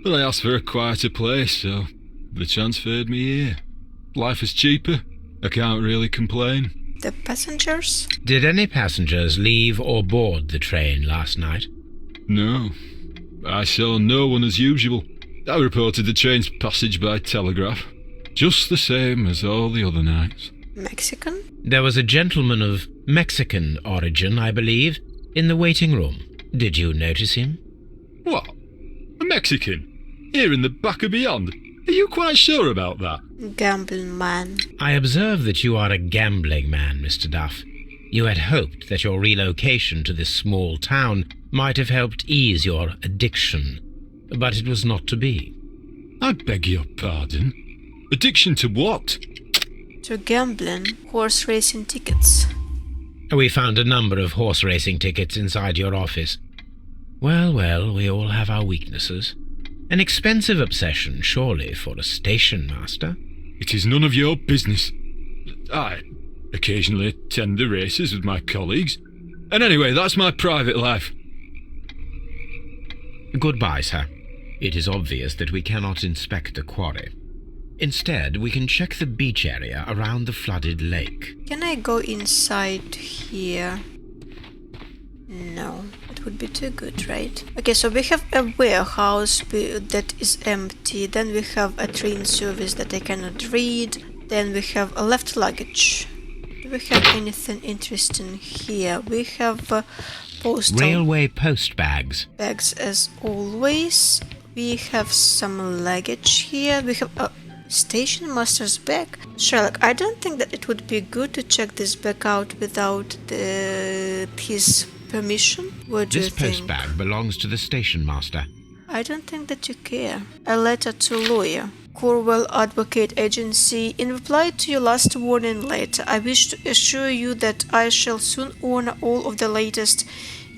but I asked for a quieter place, so they transferred me here. Life is cheaper. I can't really complain. The passengers? Did any passengers leave or board the train last night? No. I saw no one as usual. I reported the train's passage by telegraph, just the same as all the other nights. Mexican? There was a gentleman of Mexican origin, I believe, in the waiting room. Did you notice him? What? A Mexican? Here in the back of beyond? Are you quite sure about that? Gambling man. I observe that you are a gambling man, Mr. Duff. You had hoped that your relocation to this small town might have helped ease your addiction, but it was not to be. I beg your pardon? Addiction to what? To gambling, horse racing tickets. We found a number of horse racing tickets inside your office. Well, we all have our weaknesses. An expensive obsession, surely, for a station master. It is none of your business. I occasionally attend the races with my colleagues. And anyway, that's my private life. Goodbye, sir. It is obvious that we cannot inspect the quarry. Instead, we can check the beach area around the flooded lake. Can I go inside here? No, it would be too good, right? Okay, so we have a warehouse that is empty. Then we have a train service that I cannot read. Then we have a left luggage. Do we have anything interesting here? We have postal railway post bags. Bags as always. We have some luggage here. We have a station master's bag. Sherlock, I don't think that it would be good to check this bag out without his permission. What do you think? This post bag belongs to the station master. I don't think that you care. A letter to lawyer. Corwell Advocate Agency. In reply to your last warning letter, I wish to assure you that I shall soon honor all of the latest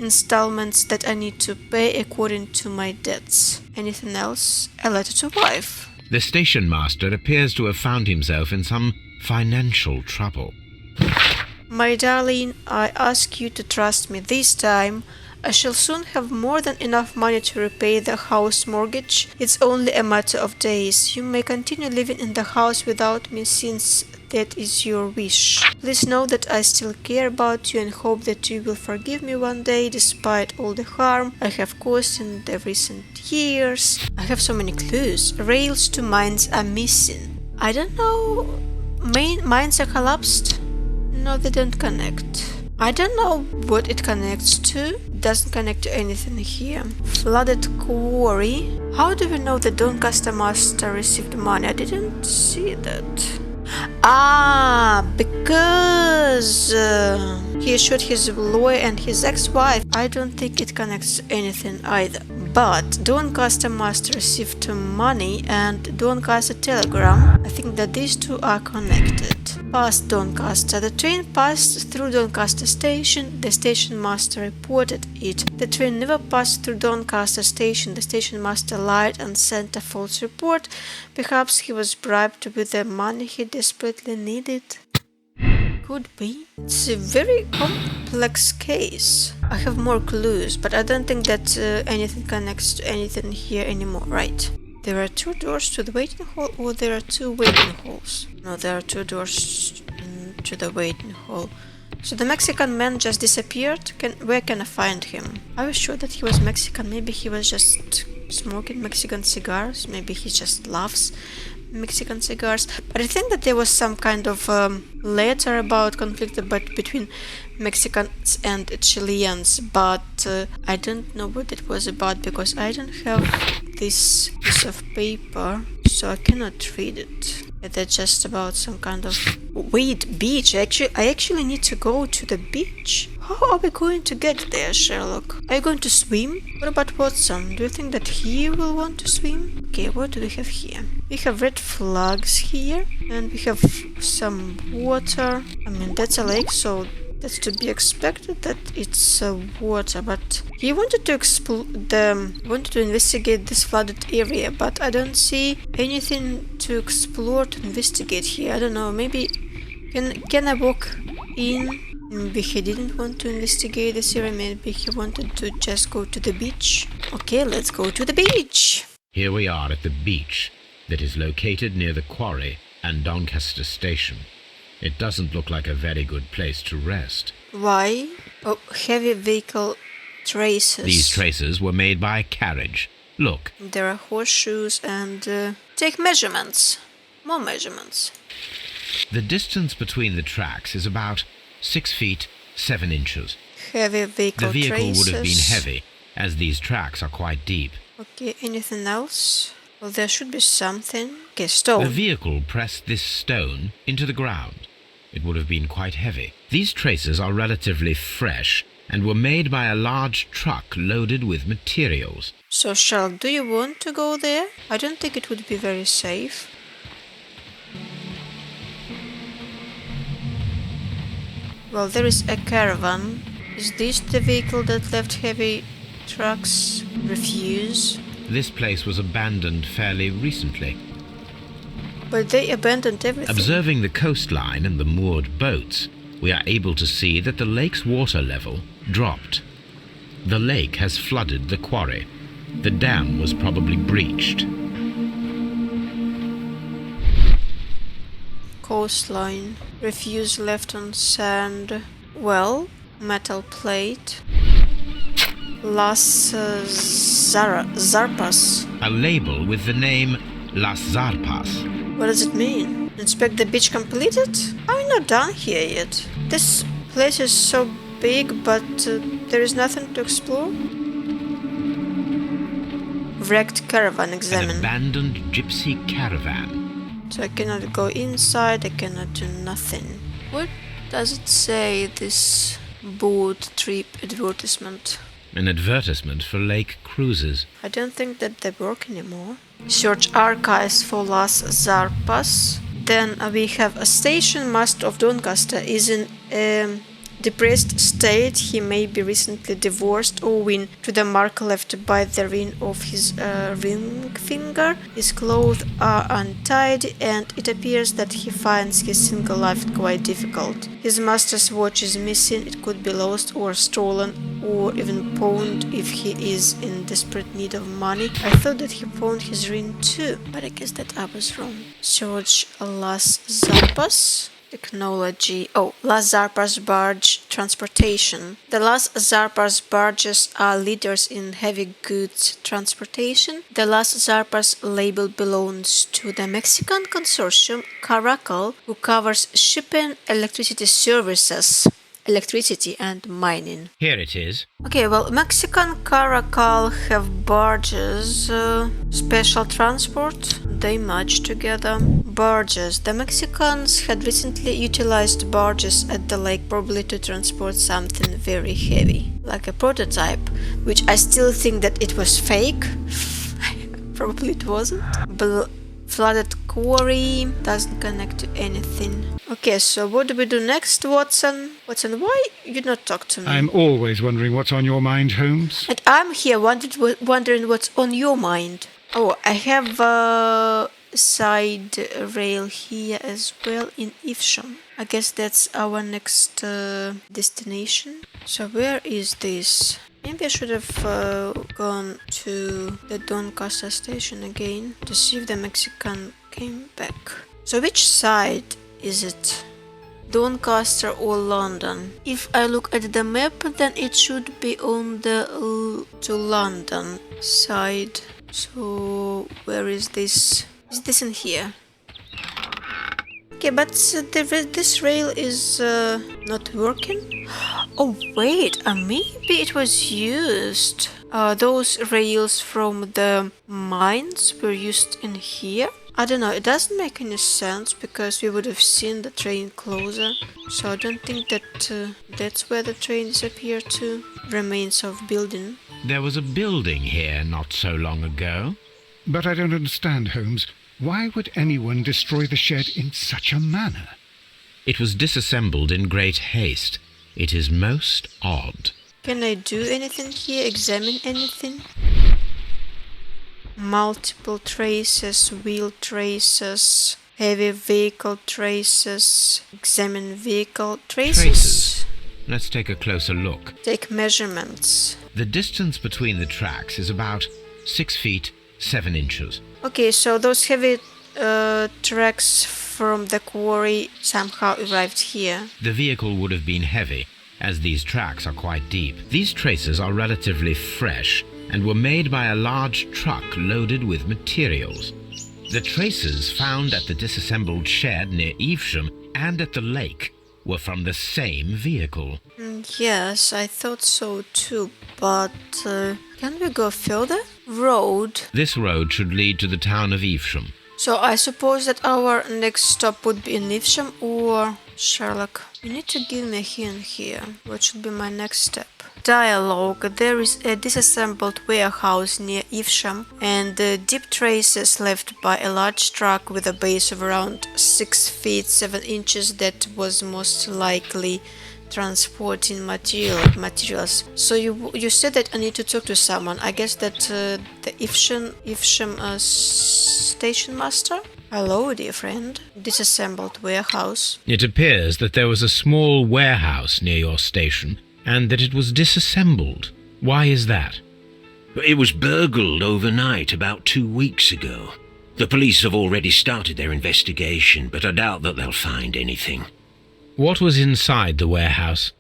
installments that I need to pay according to my debts. Anything else? A letter to wife. The station master appears to have found himself in some financial trouble. My darling, I ask you to trust me this time. I shall soon have more than enough money to repay the house mortgage. It's only a matter of days. You may continue living in the house without me since that is your wish. Please know that I still care about you and hope that you will forgive me one day despite all the harm I have caused in the recent years. I have so many clues. Rails to mines are missing. I don't know. Mines are collapsed? No, they don't connect. I don't know what it connects to. It doesn't connect to anything here. Flooded quarry. How do we know the Doncaster master received money? I didn't see that. Because he shot his lawyer and his ex-wife. I don't think it connects to anything either. But Doncaster master received money and Doncaster telegram. I think that these two are connected. Past Doncaster. The train passed through Doncaster station. The station master reported it. The train never passed through Doncaster station. The station master lied and sent a false report. Perhaps he was bribed with the money he desperately needed. Could be. It's a very complex case. I have more clues, but I don't think that anything connects to anything here anymore, right? There are two doors to the waiting hall, or there are two waiting halls? No, there are two doors to the waiting hall. So the Mexican man just disappeared? Where can I find him? I was sure that he was Mexican. Maybe he was just smoking Mexican cigars. Maybe he just loves Mexican cigars. But I think that there was some kind of letter about conflict between Mexicans and Chileans. But I don't know what it was about because I don't have this piece of paper. So I cannot read it. It's just about some kind of... Wait, beach. I actually need to go to the beach. How are we going to get there, Sherlock? Are you going to swim? What about Watson? Do you think that he will want to swim? Okay, what do we have here? We have red flags here. And we have some water. I mean, that's a lake, so that's to be expected that it's water. But he wanted to investigate this flooded area, but I don't see anything to explore, to investigate here. I don't know, maybe Can I walk in? Maybe he didn't want to investigate this area. Maybe he wanted to just go to the beach. Okay, let's go to the beach. Here we are at the beach that is located near the quarry and Doncaster station. It doesn't look like a very good place to rest. Why? Oh, heavy vehicle traces. These traces were made by a carriage. Look. There are horseshoes and take measurements. More measurements. The distance between the tracks is about 6 feet 7 inches. Heavy vehicle The vehicle traces. would have been heavy, as these tracks are quite deep. Okay, anything else? Well, there should be something. Okay, stone. The vehicle pressed this stone into the ground. It would have been quite heavy. These traces are relatively fresh and were made by a large truck loaded with materials. So, Sherlock, do you want to go there? I don't think it would be very safe. Well, there is a caravan. Is this the vehicle that left heavy trucks? Refuse. This place was abandoned fairly recently. But they abandoned everything. Observing the coastline and the moored boats, we are able to see that the lake's water level dropped. The lake has flooded the quarry. The dam was probably breached. Coastline. Refuse left on sand. Well, metal plate. Las Zarpas. A label with the name Las Zarpas. What does it mean? Inspect the beach completed? I'm not done here yet. This place is so big, but there is nothing to explore. Wrecked caravan examine. An abandoned gypsy caravan. So I cannot go inside, I cannot do nothing. What does it say, this boat trip advertisement? An advertisement for lake cruises. I don't think that they work anymore. Search archives for Las Zarpas. Then we have a station master of Doncaster is in a depressed state. He may be recently divorced owing to the mark left by the ring of his ring finger. His clothes are untidy and it appears that he finds his single life quite difficult. His master's watch is missing. It could be lost or stolen or even pawned if he is in desperate need of money. I thought that he pawned his ring too, but I guess that I was wrong. Search Las Zarpas. Technology. Oh, Las Zarpas barge transportation. The Las Zarpas barges are leaders in heavy goods transportation. The Las Zarpas label belongs to the Mexican consortium Caracal, who covers shipping, electricity services, electricity and mining. Here it is. Okay, well, Mexican Caracal have barges, special transport. They match together. Barges. The Mexicans had recently utilized barges at the lake probably to transport something very heavy, like a prototype, which I still think that it was fake. Probably it wasn't. Flooded quarry doesn't connect to anything. Okay, so what do we do next, Watson? Watson, why you not talk to me? I'm always wondering what's on your mind, Holmes. And I'm here wondering what's on your mind. Oh, I have a side rail here as well in Evesham. I guess that's our next destination. So where is this? Maybe I should have gone to the Doncaster station again to see if the Mexican came back. So which side is it? Doncaster or London? If I look at the map, then it should be on the to London side. So where is this? Is this in here? Okay, but this rail is not working. Oh wait, maybe it was used. Those rails from the mines were used in here. I don't know, it doesn't make any sense because we would have seen the train closer. So I don't think that that's where the train disappeared to. Remains of building. There was a building here not so long ago. But I don't understand, Holmes. Why would anyone destroy the shed in such a manner? It was disassembled in great haste. It is most odd. Can I do anything here? Examine anything? Multiple traces, wheel traces. Heavy vehicle traces. Examine vehicle traces. Traces. Let's take a closer look. Take measurements. The distance between the tracks is about 6 feet 7 inches. Okay, so those heavy tracks from the quarry somehow arrived here. The vehicle would have been heavy, as these tracks are quite deep. These traces are relatively fresh and were made by a large truck loaded with materials. The traces found at the disassembled shed near Evesham and at the lake were from the same vehicle. Yes, I thought so too, but can we go further? Road. This road should lead to the town of Evesham. So I suppose that our next stop would be in Evesham or Sherlock. You need to give me a hint here. What should be my next step? Dialogue. There is a disassembled warehouse near Evesham and deep traces left by a large truck with a base of around 6 feet 7 inches that was most likely transporting materials. So you said that I need to talk to someone. I guess that the Evesham station master? Hello, dear friend. Disassembled warehouse. It appears that there was a small warehouse near your station and that it was disassembled. Why is that? It was burgled overnight about 2 weeks ago. The police have already started their investigation, but I doubt that they'll find anything. What was inside the warehouse?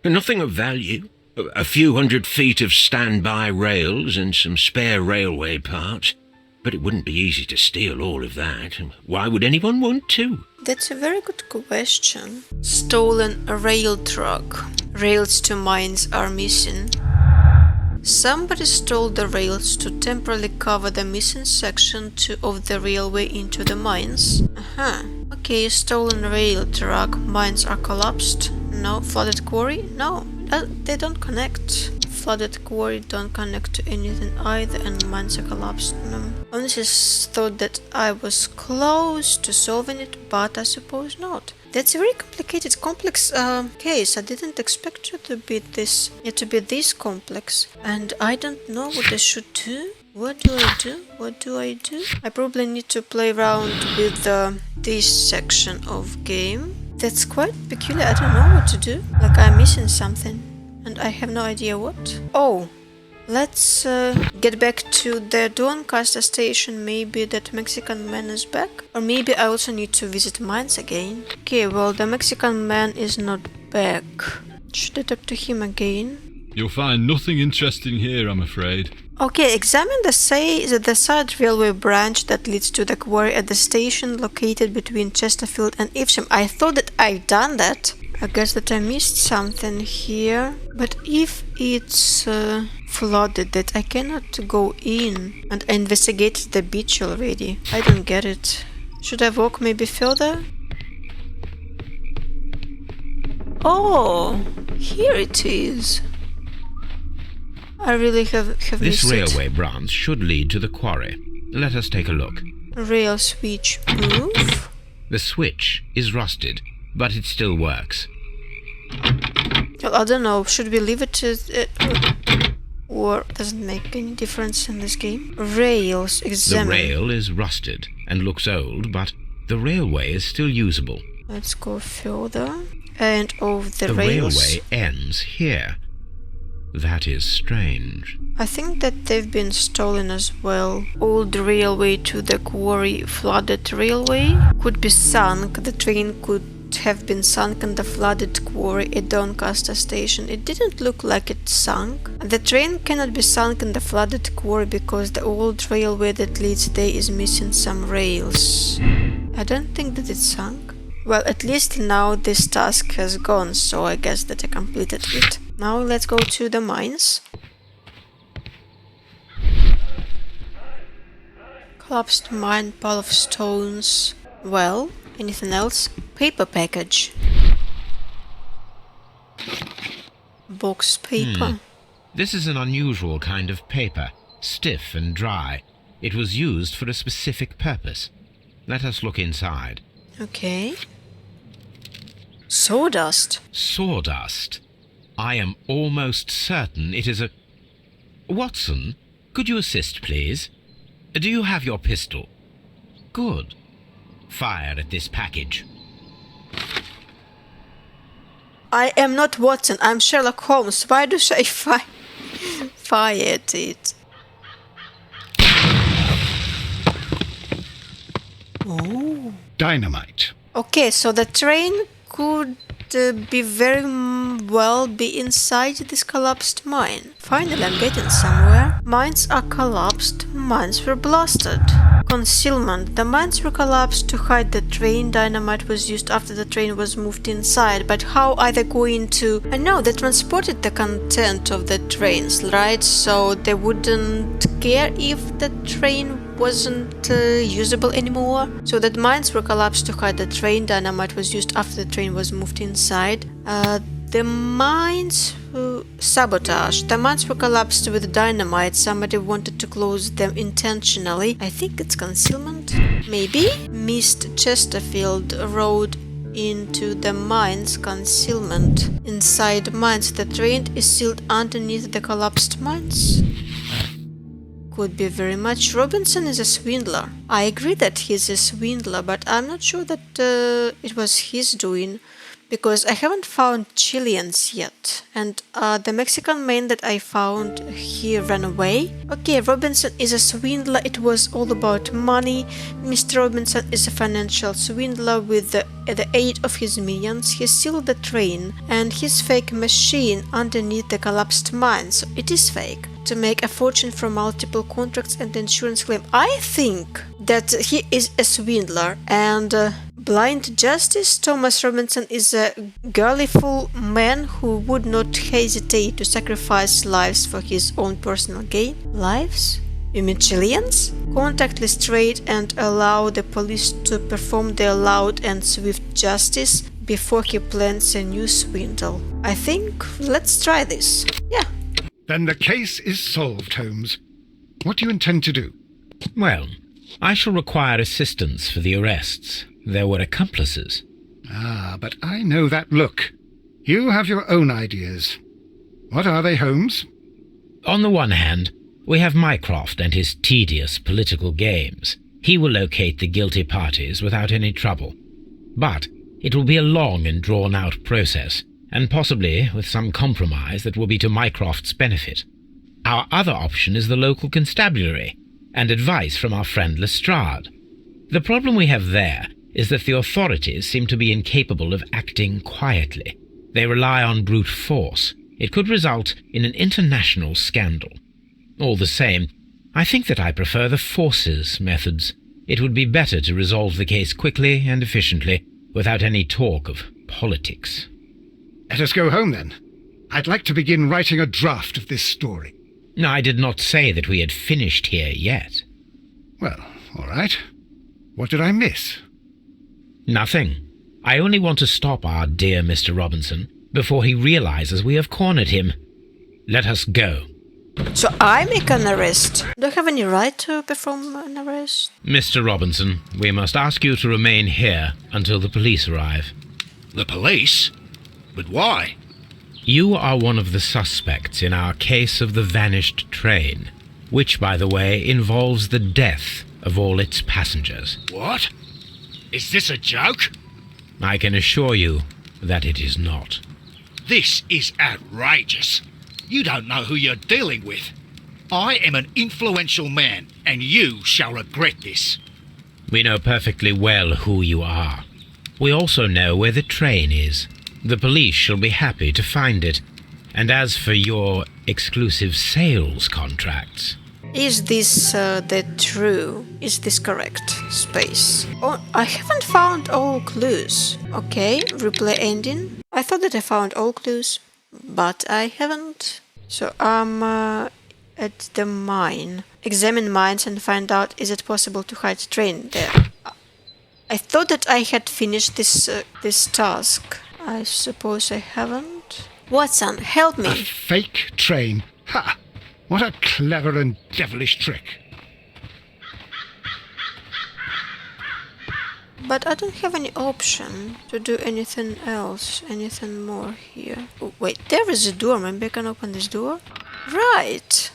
Nothing of value. A few 100 feet of standby rails and some spare railway parts. But it wouldn't be easy to steal all of that. Why would anyone want to? That's a very good question. Stolen rail truck. Rails to mines are missing. Somebody stole the rails to temporarily cover the missing section of the railway into the mines. Okay, stolen rail truck. Mines are collapsed. No. Flooded quarry? No. They don't connect. Flooded quarry don't connect to anything either, and mines are collapsed. No. Honestly thought that I was close to solving it, but I suppose not. That's a very complicated, complex case. I didn't expect it to be this complex, and I don't know what I should do. What do I do? What do I do? I probably need to play around with this section of game. That's quite peculiar. I don't know what to do. Like I'm missing something, and I have no idea what. Oh. Let's get back to the Doncaster station. Maybe that Mexican man is back. Or maybe I also need to visit mines again. Okay, well, the Mexican man is not back. Should I talk to him again? You'll find nothing interesting here, I'm afraid. Okay, examine the side railway branch that leads to the quarry at the station located between Chesterfield and Evesham. I thought that I've done that. I guess that I missed something here. But if it's flooded that I cannot go in, and I investigated the beach already, I don't get it. Should I walk maybe further? Oh, here it is. I really have This missed railway it. branch should lead to the quarry. Let us take a look. Rail switch move. The switch is rusted, but it still works. Well, I don't know. Should we leave it to or does it make any difference in this game? Rails examine. The rail is rusted and looks old, but the railway is still usable. Let's go further. And of the The rails. railway ends here. That is strange. I think that they've been stolen as well. Old railway to the quarry, flooded railway. Could be sunk. The train could have been sunk in the flooded quarry at Doncaster station. It didn't look like it sunk. The train cannot be sunk in the flooded quarry because the old railway that leads there is missing some rails. I don't think that it sunk. Well, at least now this task has gone, so I guess that I completed it. Now let's go to the mines. Collapsed mine, pile of stones. Well, anything else? Paper package. Box paper. This is an unusual kind of paper, stiff and dry. It was used for a specific purpose. Let us look inside. Okay. Sawdust. Sawdust. I am almost certain it is a... Watson, could you assist, please? Do you have your pistol? Good. fire at this package. I am not Watson, I'm Sherlock Holmes. Why do I fire at it? Oh. Dynamite. Okay, so the train could be very well be inside this collapsed mine. Finally, I'm getting somewhere. Mines are collapsed, mines were blasted. Concealment. The mines were collapsed to hide the train. Dynamite was used after the train was moved inside. But how are they going to... I know, they transported the content of the trains, right? So they wouldn't care if the train wasn't usable anymore. So that mines were collapsed to hide the train. Dynamite was used after the train was moved inside. The mines sabotage. The mines were collapsed with dynamite. Somebody wanted to close them intentionally. I think it's concealment. Maybe? Missed Chesterfield Road into the mines. Concealment. Inside mines, the train is sealed underneath the collapsed mines. Could be very much. Robinson is a swindler. I agree that he's a swindler, but I'm not sure that it was his doing, because I haven't found Chileans yet, and the Mexican man that I found, he ran away. Okay, Robinson is a swindler. It was all about money. Mr. Robinson is a financial swindler. With the aid of his minions, he sealed the train and his fake machine underneath the collapsed mine. So it is fake, to make a fortune from multiple contracts and insurance claim. I think that he is a swindler, and blind justice. Thomas Robinson is a guileful man who would not hesitate to sacrifice lives for his own personal gain. Lives? You mean Chileans? Contact Lestrade and allow the police to perform their loud and swift justice before he plans a new swindle. I think let's try this. Yeah. Then the case is solved, Holmes. What do you intend to do? Well, I shall require assistance for the arrests. There were accomplices. Ah, but I know that look. You have your own ideas. What are they, Holmes? On the one hand, we have Mycroft and his tedious political games. He will locate the guilty parties without any trouble. But it will be a long and drawn-out process, and possibly with some compromise that will be to Mycroft's benefit. Our other option is the local constabulary, and advice from our friend Lestrade. The problem we have there is that the authorities seem to be incapable of acting quietly. They rely on brute force. It could result in an international scandal. All the same, I think that I prefer the forces methods. It would be better to resolve the case quickly and efficiently, without any talk of politics. Let us go home, then. I'd like to begin writing a draft of this story. I did not say that we had finished here yet. Well, all right. What did I miss? Nothing. I only want to stop our dear Mr. Robinson before he realizes we have cornered him. Let us go. So I make an arrest. Do I have any right to perform an arrest? Mr. Robinson, we must ask you to remain here until the police arrive. The police? But why? You are one of the suspects in our case of the vanished train, which, by the way, involves the death of all its passengers. What? Is this a joke? I can assure you that it is not. This is outrageous. You don't know who you're dealing with. I am an influential man, and you shall regret this. We know perfectly well who you are. We also know where the train is. The police shall be happy to find it. And as for your exclusive sales contracts... Is this is this correct? Space. Oh, I haven't found all clues. Okay, replay ending. I thought that I found all clues, but I haven't. So I'm at the mine. Examine mines and find out, is it possible to hide a train there? I thought that I had finished this task. I suppose I haven't. Watson, help me. A fake train. Ha! What a clever and devilish trick. But I don't have any option to do anything else, anything more here. Oh, wait, there is a door. Maybe I can open this door? Right.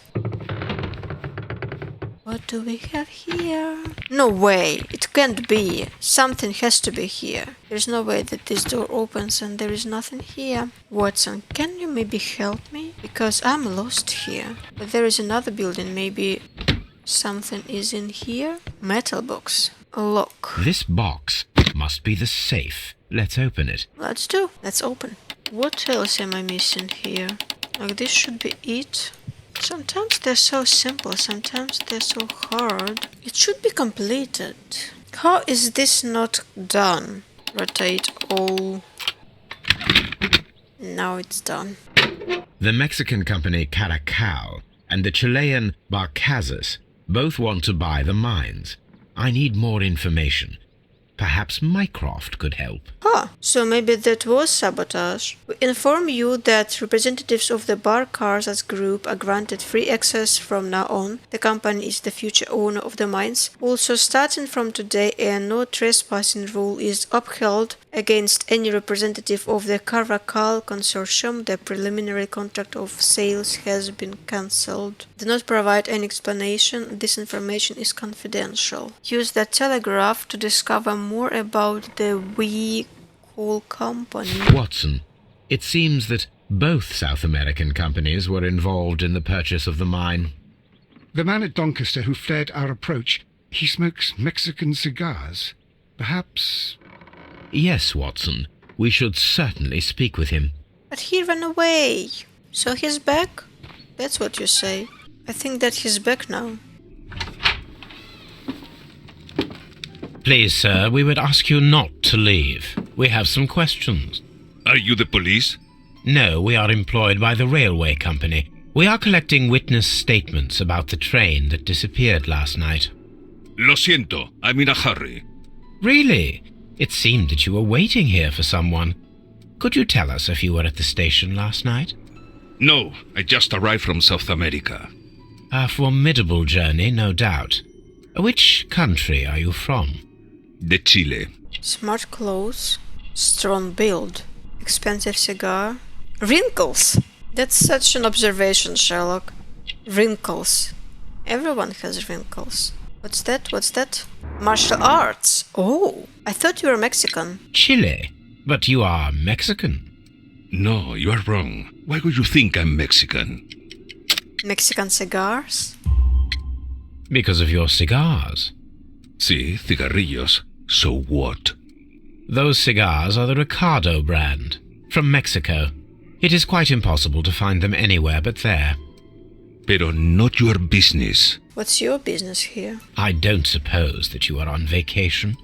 What do we have here? No way, it can't be. Something has to be here. There's no way that this door opens and there is nothing here. Watson, can you maybe help me? Because I'm lost here. But there is another building, maybe something is in here? Metal box. A lock. This box must be the safe. Let's open it. Let's open. What else am I missing here? Like this should be it. Sometimes they're so simple, sometimes they're so hard. It should be completed. How is this not done? Rotate all. Now it's done. The Mexican company Caracal and the Chilean Barcazas both want to buy the mines. I need more information. Perhaps Mycroft could help. So maybe that was sabotage. We inform you that representatives of the Barcazas group are granted free access from now on. The company is the future owner of the mines. Also, starting from today, a no trespassing rule is upheld against any representative of the Caracal consortium. The preliminary contract of sales has been cancelled. Do not provide any explanation. This information is confidential. Use the telegraph to discover more about the coal company. Watson, it seems that both South American companies were involved in the purchase of the mine. The man at Doncaster who flared our approach, he smokes Mexican cigars. Perhaps... Yes, Watson. We should certainly speak with him. But he ran away. So he's back? That's what you say. I think that he's back now. Please, sir, we would ask you not to leave. We have some questions. Are you the police? No, we are employed by the railway company. We are collecting witness statements about the train that disappeared last night. Lo siento, I'm in a hurry. Really? It seemed that you were waiting here for someone. Could you tell us if you were at the station last night? No, I just arrived from South America. A formidable journey, no doubt. Which country are you from? De Chile. Smart clothes, strong build, expensive cigar, wrinkles. That's such an observation, Sherlock. Wrinkles. Everyone has wrinkles. What's that? Martial arts. Oh, I thought you were Mexican. Chile? But you are Mexican. No, you are wrong. Why would you think I'm Mexican? Mexican cigars? Because of your cigars. Sí, cigarrillos. So what? Those cigars are the Ricardo brand, from Mexico. It is quite impossible to find them anywhere but there. Pero not your business. What's your business here? I don't suppose that you are on vacation.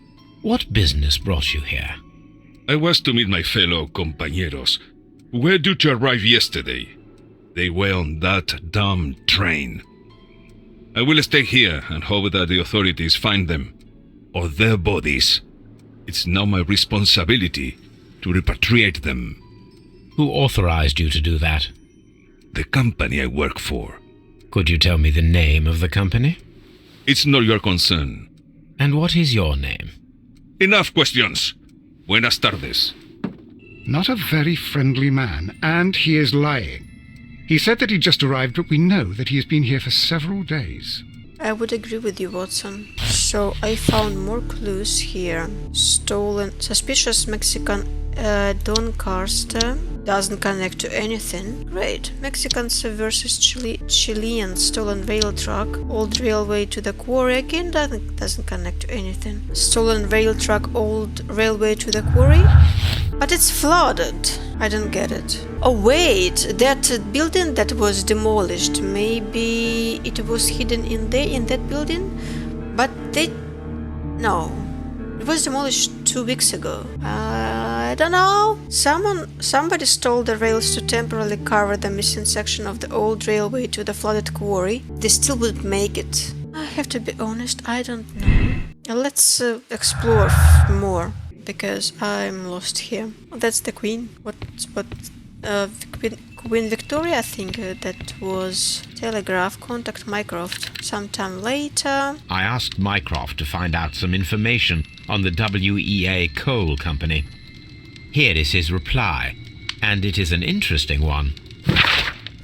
What business brought you here? I was to meet my fellow compañeros, who were due to arrive yesterday. They were on that damn train. I will stay here and hope that the authorities find them, or their bodies. It's now my responsibility to repatriate them. Who authorized you to do that? The company I work for. Could you tell me the name of the company? It's not your concern. And what is your name? Enough questions. Buenas tardes. Not a very friendly man, and he is lying. He said that he just arrived, but we know that he has been here for several days. I would agree with you, Watson. So I found more clues here. Stolen, suspicious Mexican Doncaster doesn't connect to anything. Great. Mexicans versus Chilean stolen rail truck. Old railway to the quarry again doesn't connect to anything. Stolen rail truck, old railway to the quarry. But it's flooded. I don't get it. Oh wait, that building that was demolished, maybe it was hidden in that building? But no. It was demolished 2 weeks ago. I don't know. Somebody stole the rails to temporarily cover the missing section of the old railway to the flooded quarry. They still wouldn't make it. I have to be honest, I don't know. Let's explore more, because I'm lost here. Oh, that's the Queen. Queen Victoria, I think that was telegraph. Contact Mycroft sometime later. I asked Mycroft to find out some information on the WEA Coal Company. Here is his reply, and it is an interesting one.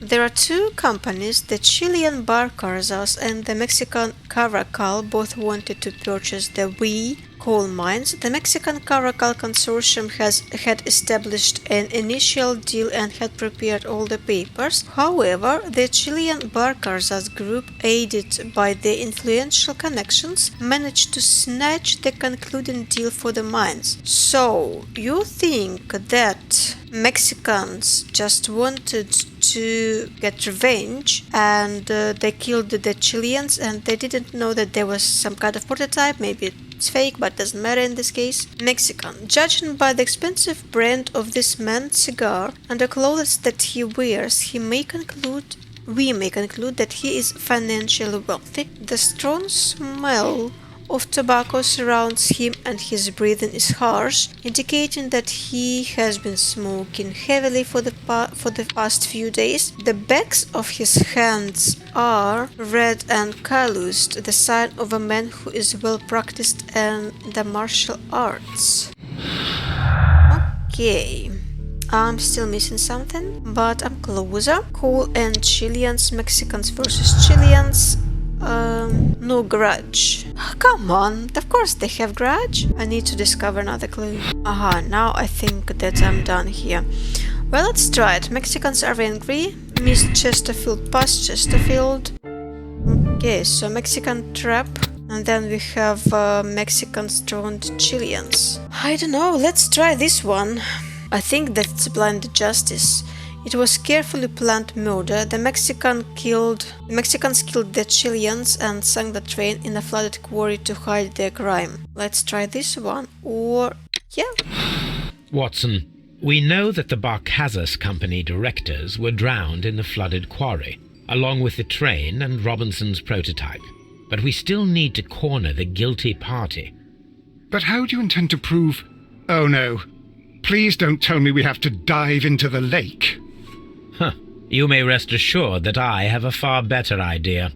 There are two companies, the Chilean Barcarzas and the Mexican Caracal, both wanted to purchase the Wee coal mines. The Mexican Caracal consortium had established an initial deal and had prepared all the papers. However, the Chilean Barcarzas group, aided by their influential connections, managed to snatch the concluding deal for the mines. So, you think that Mexicans just wanted to get revenge and they killed the Chileans, and they didn't know that there was some kind of prototype? Maybe it's fake, but doesn't matter in this case. Mexican. Judging by the expensive brand of this man's cigar and the clothes that he wears, we may conclude that he is financially wealthy. The strong smell of tobacco surrounds him and his breathing is harsh, indicating that he has been smoking heavily for the past few days. The backs of his hands are red and calloused, the sign of a man who is well practiced in the martial arts. Okay. I'm still missing something, but I'm closer. Coal and Chileans, Mexicans versus Chileans. No grudge. Come on, of course they have grudge. I need to discover another clue. Aha, now I think that I'm done here. Well, let's try it. Mexicans are angry. Miss Chesterfield past Chesterfield. Okay, so Mexican trap. And then we have Mexicans turned Chileans. I don't know, let's try this one. I think that's blind justice. It was carefully planned murder. The Mexicans killed the Chileans and sank the train in a flooded quarry to hide their crime. Let's try this one. Or... yeah. Watson, we know that the Barcazas Company directors were drowned in the flooded quarry, along with the train and Robinson's prototype. But we still need to corner the guilty party. But how do you intend to prove... Oh no. Please don't tell me we have to dive into the lake. Huh. You may rest assured that I have a far better idea.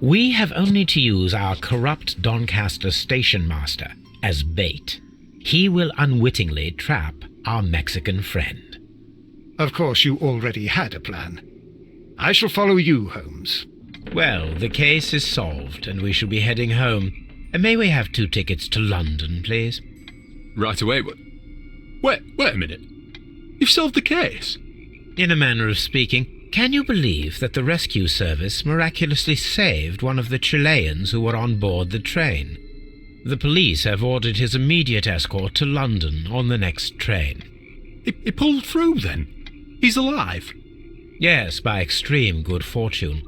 We have only to use our corrupt Doncaster station master as bait. He will unwittingly trap our Mexican friend. Of course, you already had a plan. I shall follow you, Holmes. Well, the case is solved, and we shall be heading home. May we have 2 tickets to London, please? Right away. Wait a minute. You've solved the case? In a manner of speaking, can you believe that the rescue service miraculously saved one of the Chileans who were on board the train? The police have ordered his immediate escort to London on the next train. He pulled through, then? He's alive? Yes, by extreme good fortune.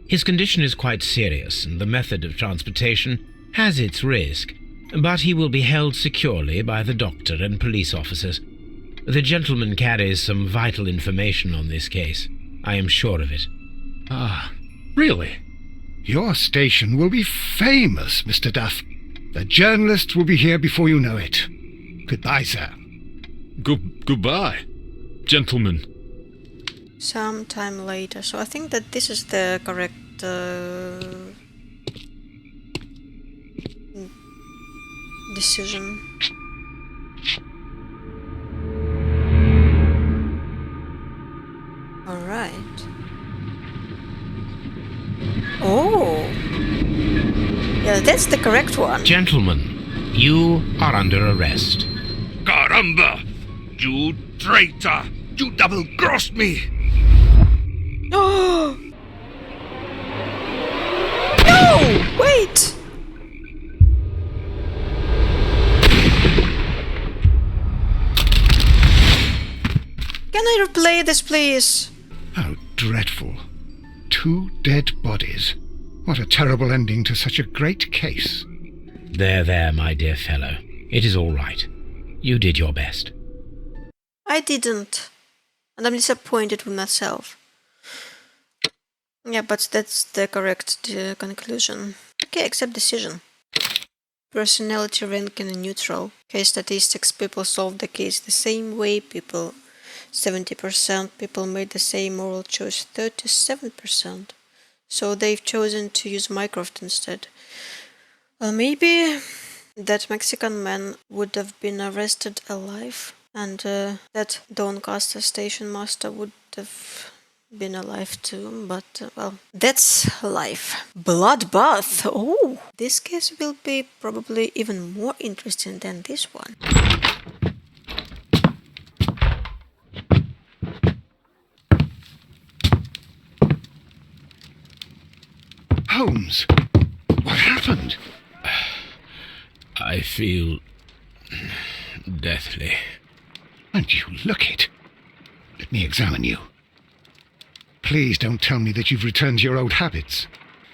His condition is quite serious, and the method of transportation has its risk, but he will be held securely by the doctor and police officers. The gentleman carries some vital information on this case. I am sure of it. Ah, really? Your station will be famous, Mr. Duff. The journalists will be here before you know it. Goodbye, sir. Goodbye, gentlemen. Some time later. So I think that this is the correct decision. Alright. Oh! Yeah, that's the correct one. Gentlemen, you are under arrest. Caramba! You traitor! You double-crossed me! Oh! No! Wait! Can I replay this, please? How dreadful. 2 dead bodies. What a terrible ending to such a great case. There, my dear fellow. It is all right. You did your best. I didn't. And I'm disappointed with myself. Yeah, but that's the correct conclusion. Okay, accept decision. Personality ranking neutral. Case statistics, people solved the case the same way. 70% people made the same moral choice, 37%. So they've chosen to use Mycroft instead. Well, maybe that Mexican man would have been arrested alive, and that Doncaster station master would have been alive too, but well, that's life. Bloodbath. Oh, this case will be probably even more interesting than this one. Holmes, what happened? I feel deathly. And you look it. Let me examine you. Please don't tell me that you've returned to your old habits.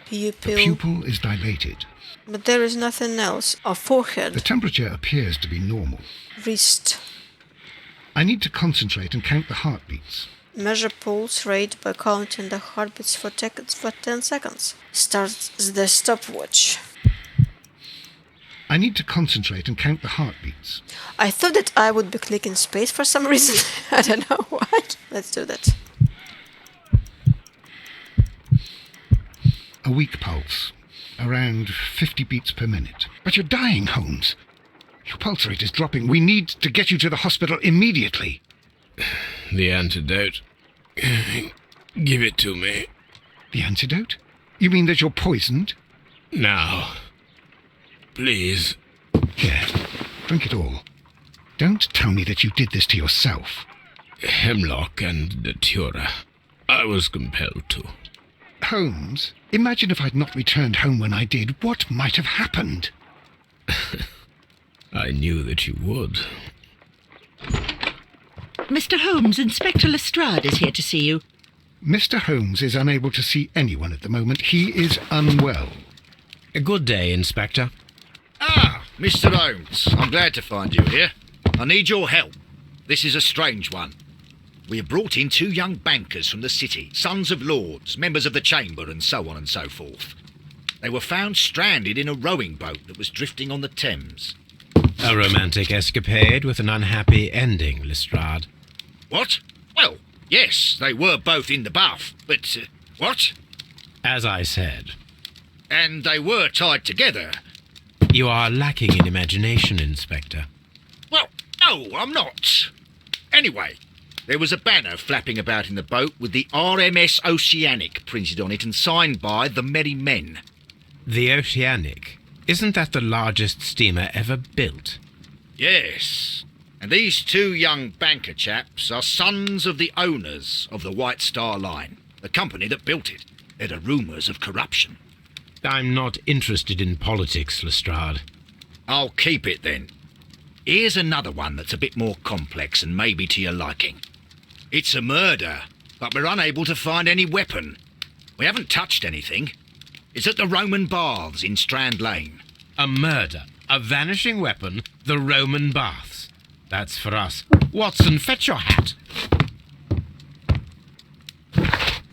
The Pupil. pupil is dilated. But there is nothing else. A The forehead. temperature appears to be normal. Wrist. I need to concentrate and count the heartbeats. Measure pulse rate by counting the heartbeats for 10 seconds. Starts the stopwatch. I need to concentrate and count the heartbeats. I thought that I would be clicking space for some reason. I don't know why. Let's do that. A weak pulse. Around 50 beats per minute. But you're dying, Holmes. Your pulse rate is dropping. We need to get you to the hospital immediately. The antidote. Give it to me. The antidote? You mean that you're poisoned? Now. Please. Here, drink it all. Don't tell me that you did this to yourself. Hemlock and datura. I was compelled to. Holmes, imagine if I'd not returned home when I did. What might have happened? I knew that you would. Mr. Holmes, Inspector Lestrade is here to see you. Mr. Holmes is unable to see anyone at the moment. He is unwell. A good day, Inspector. Ah, Mr. Holmes, I'm glad to find you here. I need your help. This is a strange one. We have brought in 2 young bankers from the city, sons of lords, members of the chamber, and so on and so forth. They were found stranded in a rowing boat that was drifting on the Thames. A romantic escapade with an unhappy ending, Lestrade. What? Well, yes, they were both in the bath, but... what? As I said, And they were tied together. you are lacking in imagination, Inspector. Well, no, I'm not. Anyway, there was a banner flapping about in the boat with the RMS Oceanic printed on it and signed by the Merry Men. The Oceanic. Isn't that the largest steamer ever built? Yes. And these 2 young banker chaps are sons of the owners of the White Star Line, the company that built it. There are rumours of corruption. I'm not interested in politics, Lestrade. I'll keep it then. Here's another one that's a bit more complex and maybe to your liking. It's a murder, but we're unable to find any weapon. We haven't touched anything. It's at the Roman Baths in Strand Lane. A murder, a vanishing weapon, the Roman Baths. That's for us. Watson, fetch your hat.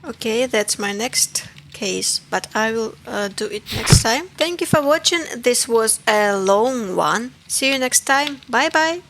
Okay, that's my next case, but I will do it next time. Thank you for watching. This was a long one. See you next time. Bye bye.